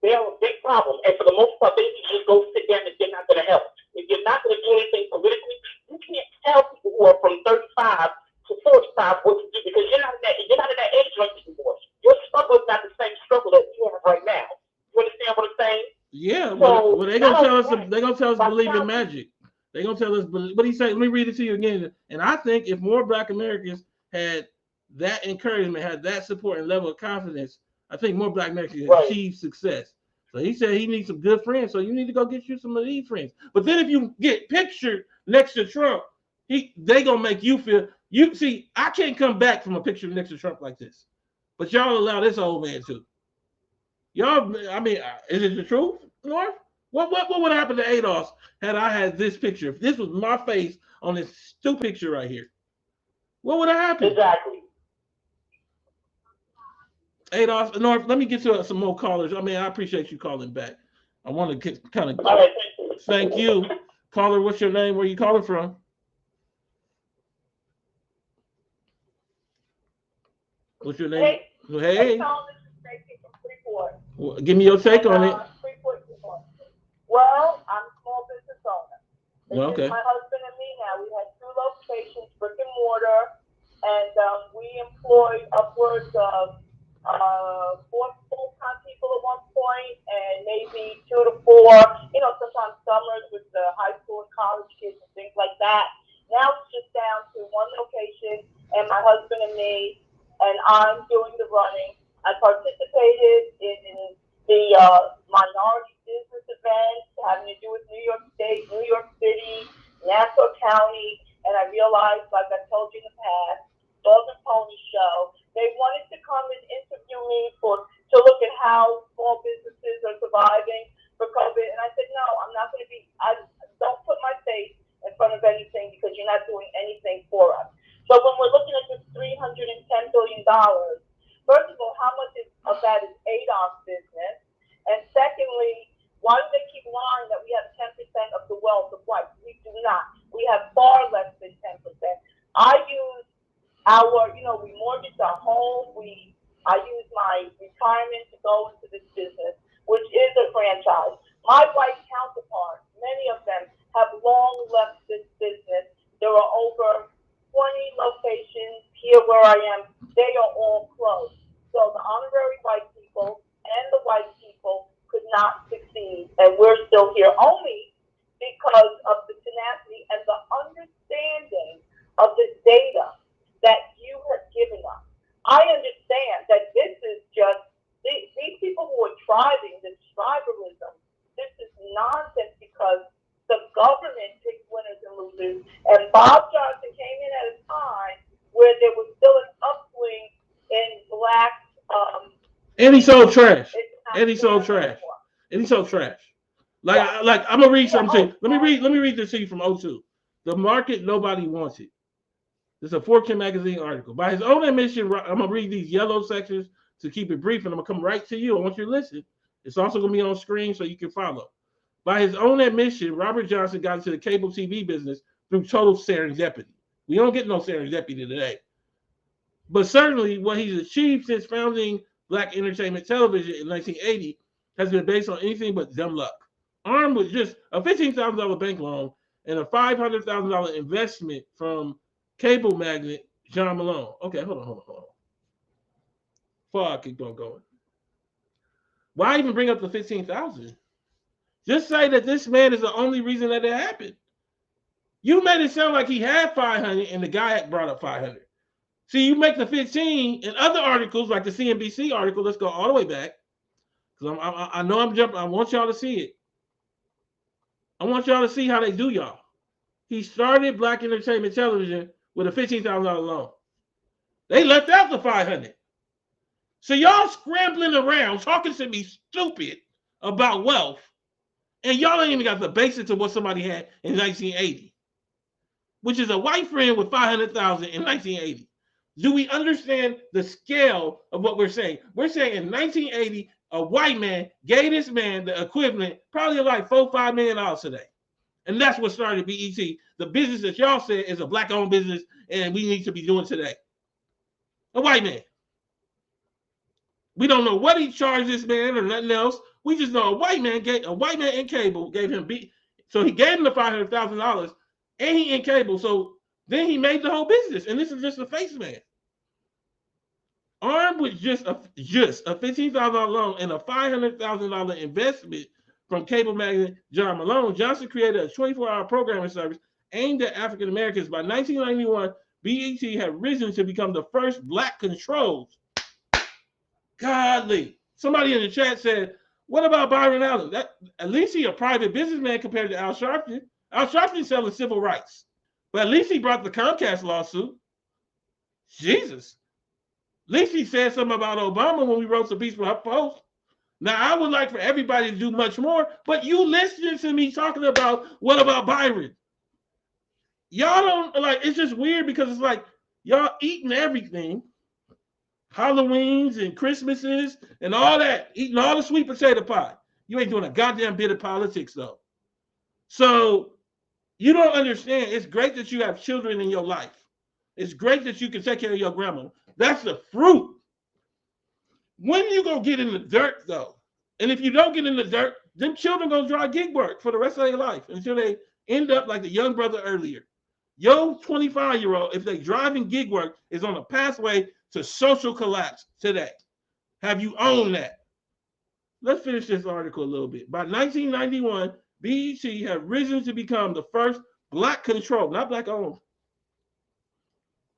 They are a big problem, and for the most part, they can just go sit down and they're not going to help. If you're not going to do anything politically, you can't tell people who are from 35 to 45 what to do, because you're not in that age range anymore. Your struggle is not the same struggle that you have right now. You understand what I'm saying?
Yeah, so, well, they're gonna tell us. They're gonna tell us believe in magic. They're gonna tell us. What he said. Let me read it to you again. And I think if more Black Americans had that encouragement, had that support and level of confidence, I think more Black Americans achieve success. So he said he needs some good friends. So you need to go get you some of these friends. But then if you get pictured next to Trump, they gonna make you feel. You see, I can't come back from a picture next to Trump like this. But y'all allow this old man to. Y'all, I mean, is it the truth, North? What would happen to Adolf had I had this picture? If this was my face on this stupid picture right here, what would have happened?
Exactly.
Adolf, North, let me get to some more callers. I mean, I appreciate you calling back. I want to kind of thank you. Caller, what's your name? Where you calling from? What's your name? Hey. Well, give me your take on it.
Well, I'm a small business owner.
Okay.
My husband and me now. We had 2 locations, brick and mortar, and we employed upwards of 4 full-time people at one point, and maybe 2 to 4, sometimes summers with the high school and college kids and things like that. Now it's just down to 1 location, and my husband and me, and I'm doing the running. I participated in the minority business events having to do with New York State, New York City, Nassau County, and I realized, like I told you in the past, Dog and Pony Show, they wanted to come and interview me to look at how small businesses are surviving for COVID, and I said, no, I'm not going to don't put my face in front of anything because you're not doing anything for us. So when we're looking at this $310 billion, first of all, how much of that is Adolf's business? And secondly, why do they keep lying that we have 10% of the wealth of whites? We do not. We have far less than 10%. I use we mortgaged our home. I use my retirement to go into this business, which is a franchise. My white counterparts, many of them, have long left this business. There are over 20 locations here where I am. They are all closed. So the honorary white people and the white people could not succeed, and we're still here only because of the tenacity and the understanding of the data that you have given us. I understand that this is just these people who are thriving, this tribalism, this is nonsense because the government picks winners and losers, and Bob Johnson came in at a time where there was still an upswing in black.
And he sold trash. And he sold trash. And he sold trash. Like I'm gonna read something. Let me read this to you from 02. The market nobody wants it. This is a Fortune magazine article. By his own admission, I'm gonna read these yellow sections to keep it brief, and I'm gonna come right to you. I want you to listen. It's also gonna be on screen so you can follow. By his own admission, Robert Johnson got into the cable TV business through total serendipity. We don't get no serendipity today. But certainly what he's achieved since founding Black Entertainment Television in 1980 has been based on anything but dumb luck. Armed with just a $15,000 bank loan and a $500,000 investment from cable magnate John Malone. Okay, hold on. Before I keep on going, why even bring up the 15,000? Just say that this man is the only reason that it happened. You made it sound like he had 500 and the guy brought up 500. See, you make the 15 in other articles, like the CNBC article. Let's go all the way back, because I know I'm jumping. I want y'all to see it. I want y'all to see how they do y'all. He started Black Entertainment Television with a $15,000 loan. They left out the 500. So y'all scrambling around talking to me stupid about wealth, and y'all ain't even got the basics of what somebody had in 1980, which is a white friend with 500,000 in 1980. Do we understand the scale of what we're saying? We're saying in 1980, a white man gave this man the equivalent, probably like $4-5 million today. And that's what started BET, the business that y'all said is a black-owned business and we need to be doing today. A white man. We don't know what he charged this man or nothing else. We just know a white man in cable gave him so he gave him the $500,000 and he in cable. So then he made the whole business. And this is just a face man. Armed with just a $15,000 loan and a $500,000 investment from cable magnate John Malone, Johnson created a 24-hour programming service aimed at African Americans. By 1991, BET had risen to become the first black-controlled. Godly. Somebody in the chat said, what about Byron Allen? At least he's a private businessman compared to Al Sharpton. Al Sharpton selling civil rights. But at least he brought the Comcast lawsuit. Jesus. At least he said something about Obama when we wrote some piece for HuffPost. Now, I would like for everybody to do much more, but you listening to me talking about what about Byron? Y'all don't, like, it's just weird because it's like y'all eating everything. Halloweens and Christmases and all that, eating all the sweet potato pie. You ain't doing a goddamn bit of politics, though. So you don't understand. It's great that you have children in your life. It's great that you can take care of your grandma. That's the fruit. When you gonna get in the dirt, though? And if you don't get in the dirt, them children gonna drive gig work for the rest of their life until they end up like the young brother earlier. Yo, 25-year-old, if they driving gig work, is on a pathway to social collapse today. Have you owned that? Let's finish this article a little bit. By 1991, BET had risen to become the first black-controlled, not black-owned,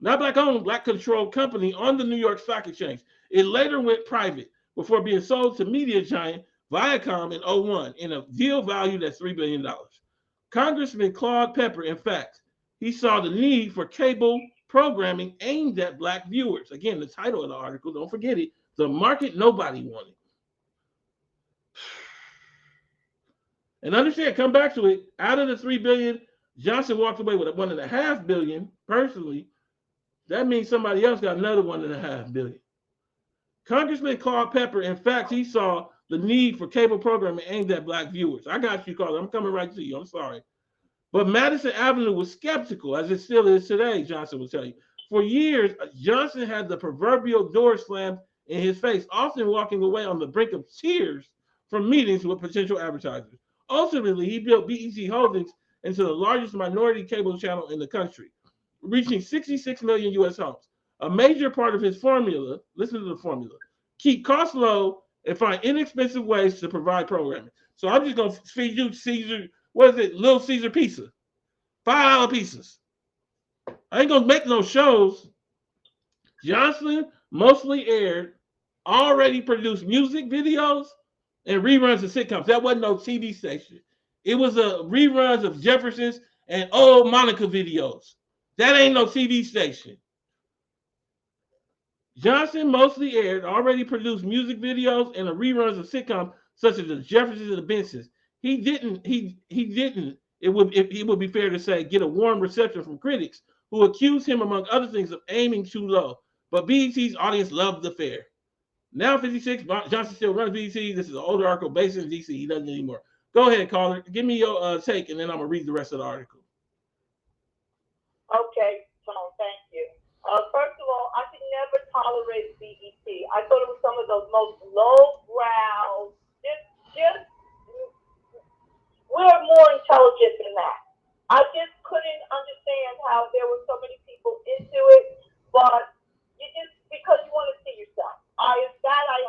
black-controlled company on the New York Stock Exchange. It later went private before being sold to media giant Viacom in 2001 in a deal valued at $3 billion. Congressman Claude Pepper, in fact, he saw the need for cable programming aimed at black viewers. Again, the title of the article, don't forget it, the market nobody wanted. And understand, come back to it, out of the $3 billion, Johnson walked away with $1.5 billion personally. That means somebody else got another $1.5 billion. Congressman Claude Pepper, in fact, he saw the need for cable programming aimed at black viewers. I got you, Carla. I'm coming right to you. I'm sorry. But Madison Avenue was skeptical, as it still is today, Johnson will tell you. For years, Johnson had the proverbial door slammed in his face, often walking away on the brink of tears from meetings with potential advertisers. Ultimately, he built BET Holdings into the largest minority cable channel in the country, reaching 66 million U.S. homes. A major part of his formula, listen to the formula, keep costs low and find inexpensive ways to provide programming. So I'm just going to feed you Caesar, what is it, Little Caesar pizza, $5 pizzas. I ain't going to make no shows. Johnson mostly aired already produced music videos and reruns of sitcoms. That wasn't no TV station. It was a reruns of Jefferson's and old Monica videos. That ain't no TV station. Johnson mostly aired already produced music videos and the reruns of sitcoms such as the Jeffersons and the Bensons. He didn't, it would be fair to say, get a warm reception from critics who accused him, among other things, of aiming too low. But BET's audience loved the fare. Now 56, Johnson still runs BET. This is an older article based in DC. He doesn't anymore. Go ahead, caller. Give me your take, and then I'm going to read the rest of the article.
Okay, Tom, thank you. First of all, I think never tolerated BET. I thought it was some of the most lowbrow, just we're more intelligent than that. I just couldn't understand how there were so many people into it, but you just, because you want to see yourself. I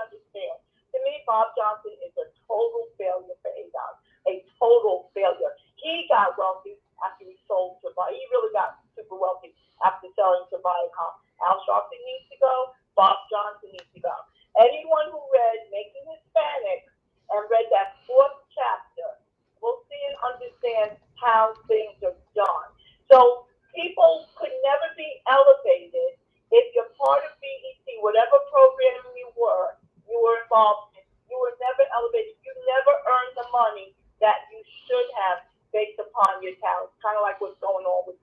understand. To me, Bob Johnson is a total failure for ADOS, a total failure. He got wealthy after he sold to Viacom. He really got super wealthy after selling to Viacom. Al Sharpton needs to go. Bob Johnson needs to go. Anyone who read Making Hispanic and read that 4th chapter will see and understand how things are done. So people could never be elevated if you're part of BET, whatever program you were involved in. You were never elevated. You never earned the money that you should have based upon your talent. Kind of like what's going on with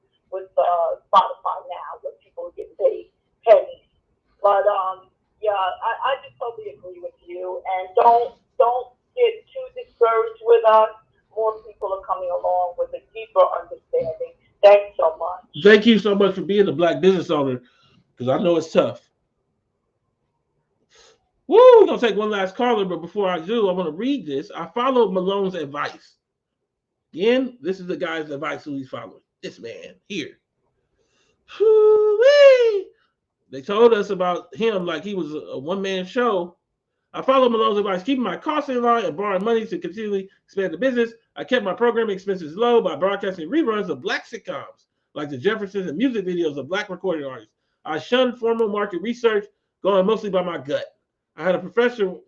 Spotify now, where people are getting paid pennies. But yeah, I just totally agree with you. And don't get too discouraged with us. More people are coming along with a deeper understanding. Thanks so much.
Thank you so much for being a black business owner, because I know it's tough. Woo, we're going to take one last caller, but before I do, I want to read this. I followed Malone's advice. Again, this is the guy's advice who he's following. This man here. Woo-wee. They told us about him like he was a one-man show. I followed Malone's advice, keeping my costs in line and borrowing money to continually expand the business. I kept my programming expenses low by broadcasting reruns of black sitcoms like The Jeffersons and music videos of black recording artists. I shunned formal market research, going mostly by my gut. I had a professor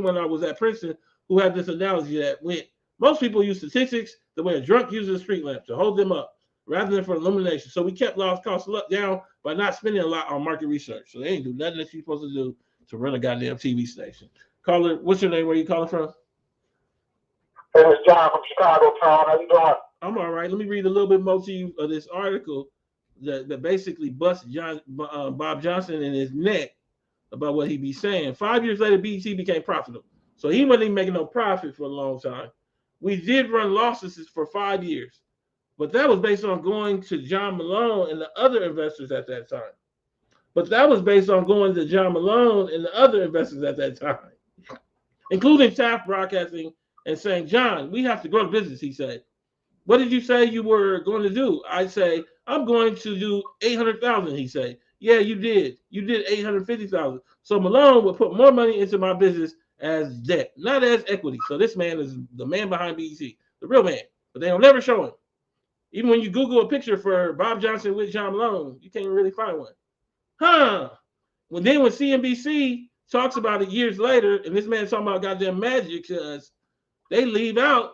when I was at Princeton who had this analogy that went, most people use statistics the way a drunk uses a street lamp to hold them up rather than for illumination. So we kept lost costs down by not spending a lot on market research. So they ain't do nothing that you're supposed to do to run a goddamn TV station. Caller, what's your name? Where you calling from?
Hey, it's John from Chicago, Tom. How you doing?
I'm all right. Let me read a little bit more to you of this article that basically busts Bob Johnson in his neck about what he be saying. 5 years later, BET became profitable. So he wasn't even making no profit for a long time. We did run losses for 5 years, but that was based on going to John Malone and the other investors at that time. Including Taft Broadcasting and saying, John, we have to grow the business, he said. What did you say you were going to do? I say, I'm going to do 800,000, he said. Yeah, you did. You did 850,000. So Malone would put more money into my business as debt, not as equity. So this man is the man behind BET, the real man. But they don't never show him. Even when you Google a picture for Bob Johnson with John Malone, you can't really find one. When CNBC talks about it years later, and this man's talking about goddamn magic, because they leave out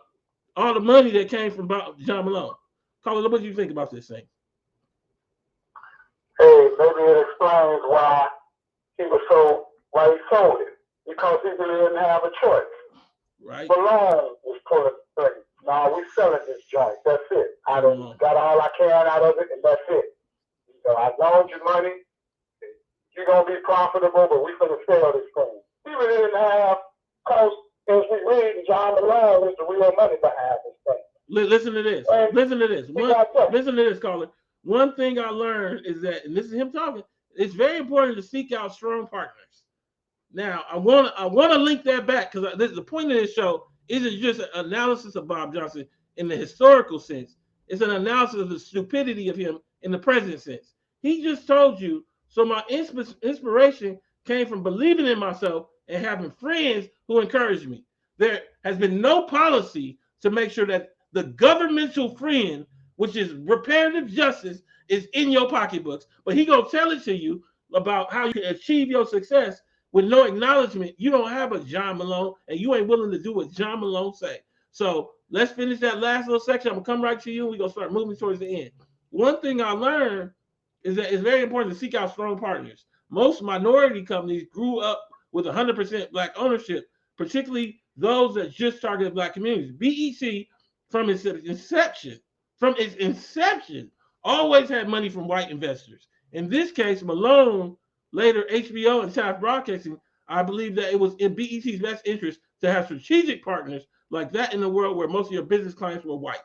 all the money that came from John Malone. Caller, what do you think about this thing?
Hey, maybe it explains why he sold it. Because he really didn't have a choice.
Right.
Malone was pulling the thing. No, we selling this joint. That's it. I done got all I can out of it, and that's it. So I loaned you money. You're going to be profitable, but we're going to sell this thing. He really didn't have, because as we read, John Malone was the real money behind this thing.
Listen to this. Listen to this, caller. One thing I learned is that, and this is him talking, it's very important to seek out strong partners. Now, I want to link that back, because the point of this show isn't just an analysis of Bob Johnson in the historical sense. It's an analysis of the stupidity of him in the present sense. He just told you, so my inspiration came from believing in myself and having friends who encouraged me. There has been no policy to make sure that the governmental friend, which is reparative justice, is in your pocketbooks. But he gonna tell it to you about how you can achieve your success with no acknowledgement. You don't have a John Malone, and you ain't willing to do what John Malone say. So let's finish that last little section. I'm gonna come right to you, and we're gonna start moving towards the end. One thing I learned is that it's very important to seek out strong partners. Most minority companies grew up with 100% black ownership, particularly those that just targeted black communities. BET, from its inception, always had money from white investors. In this case, Malone, later HBO and Taft Broadcasting, I believe that it was in BET's best interest to have strategic partners like that in the world where most of your business clients were white.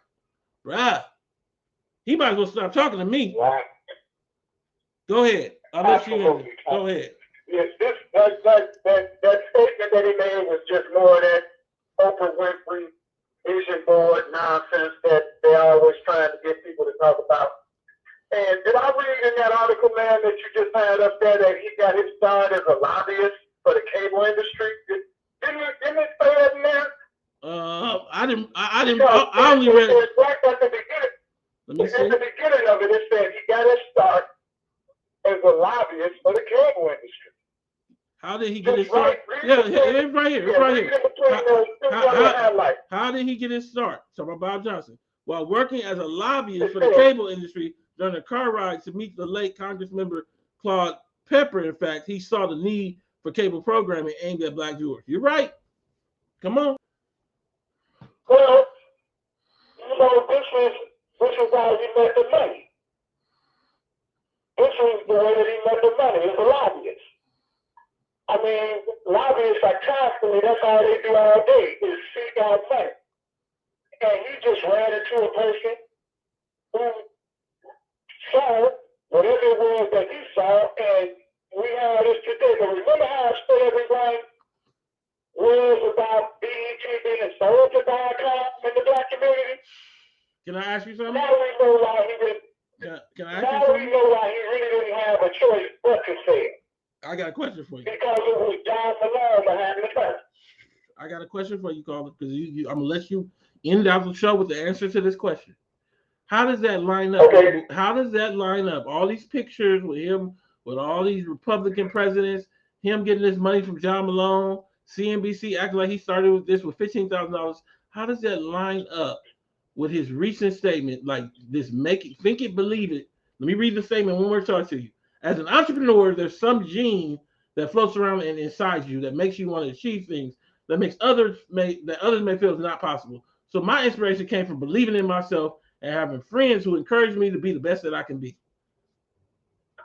Bruh, he might as well stop talking to me.
Right.
Go ahead. I'll let you
Absolutely.
go ahead.
Yes, that statement that he made was just more of that Oprah Winfrey vision board nonsense that they're always trying to get people to talk about. And did I read in that article, man, that you just had up there that he got his start as a lobbyist for the cable industry? Didn't it say that in there?
I didn't. I only read.
Right at the beginning.
Let me see.
At the beginning of it, it said he got his start as a lobbyist for the cable industry.
How did he get his start? Yeah, it's right here. It's right here. How did he get his start? Talking about Bob Johnson. While working as a lobbyist for the cable industry during a car ride to meet the late Congressmember Claude Pepper, in fact, he saw the need for cable programming aimed at Black viewers. You're right. Come on.
Well, you know, this is how he met the money. This is the way that he met the money. He's a lobbyist. I mean, lobbyists are constantly, that's all they do all day, is seek out money. And he just ran into a person who saw whatever it was that he saw, and we have this today. But remember how I said everyone was about BET being sold to Viacom in the Black community?
Can I ask you something?
Now we know why he didn't.
Can I ask you something?
Now we know why he really didn't have a choice but to say it.
I got a question for you.
Because it was John Malone behind the curtain.
I got a question for you, Carla, because I'm gonna let you end out the show with the answer to this question. How does that line up?
Okay.
How does that line up? All these pictures with him, with all these Republican presidents, him getting this money from John Malone, CNBC acting like he started with this with $15,000. How does that line up with his recent statement, like this think it, believe it? Let me read the statement one more time to you. As an entrepreneur, there's some gene that floats around and inside you that makes you want to achieve things that others may feel is not possible. So my inspiration came from believing in myself and having friends who encourage me to be the best that I can be.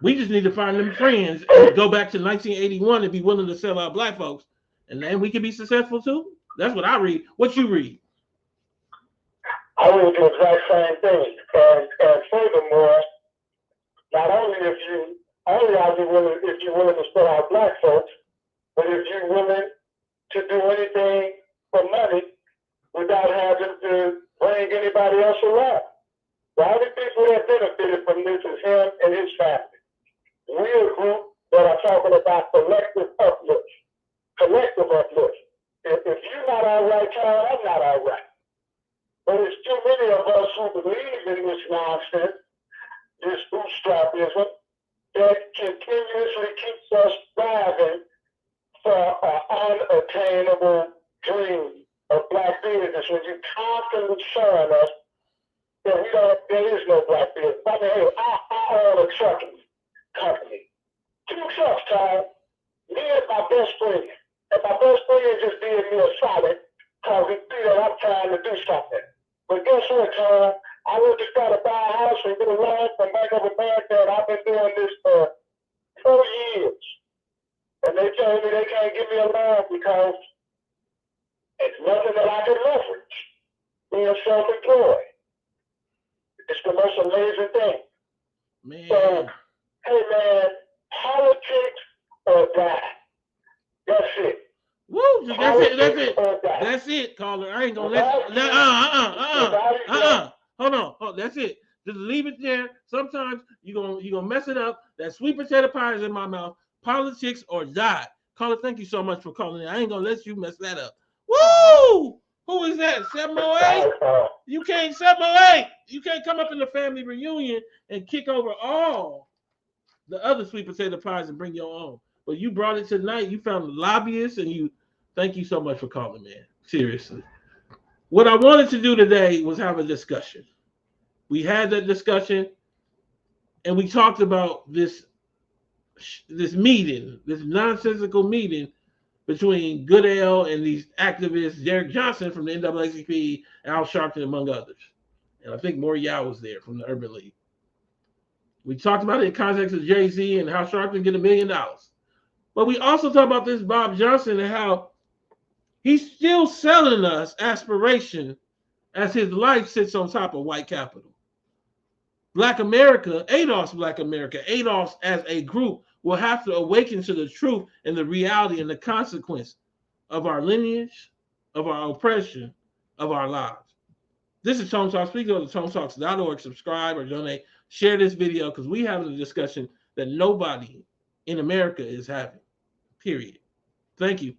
We just need to find them friends and go back to 1981 and be willing to sell out Black folks, and then we can be successful too. That's what I read. What you read?
I read the exact same thing. And furthermore, not only are you willing, if you're willing to sell out Black folks, but if you're willing to do anything for money without having to bring anybody else around. The only people that benefited from this is him and his family. We're a group that are talking about collective uplift. If you're not all right, Tom, I'm not all right. But it's too many of us who believe in this nonsense, this bootstrapism, that continuously keeps us striving for an unattainable dream of Black business. When you constantly showing us that there is no Black business. I mean, hey, I own a trucking company. 2 trucks, Tom. Me and my best friend. And my best friend just did me a solid because he see that I'm trying to do something. But guess what, Tom? I went to start to buy a house and get a loan from Bank of America, and I've been doing this for 4 years. And they tell me they can't give me a loan because it's nothing that I can leverage. Being self-employed. It's the most amazing thing.
Man.
So, hey man, politics or die. That's it.
Woo! That's it, caller. I ain't gonna Hold on. That's it. Just leave it there. Sometimes you're gonna mess it up. That sweet potato pie is in my mouth. Politics or die. Caller, thank you so much for calling in. I ain't gonna let you mess that up. Woo! Who is that? 708? You can't 708. You can't come up in the family reunion and kick over all the other sweet potato pies and bring your own. But you brought it tonight. You found the lobbyists, and thank you so much for calling, man. Seriously. What I wanted to do today was have a discussion. We had that discussion, and we talked about this meeting, this nonsensical meeting between Goodell and these activists, Derek Johnson from the NAACP, Al Sharpton, among others. And I think Morial was there from the Urban League. We talked about it in context of Jay-Z and how Sharpton get $1 million. But we also talked about this Bob Johnson and how he's still selling us aspiration as his life sits on top of white capital. Black America, Adolf's Black America, Adolf's as a group will have to awaken to the truth and the reality and the consequence of our lineage, of our oppression, of our lives. This is Tone Talks. Please go to tonetalks.org, subscribe or donate. Share this video because we have a discussion that nobody in America is having. Period. Thank you.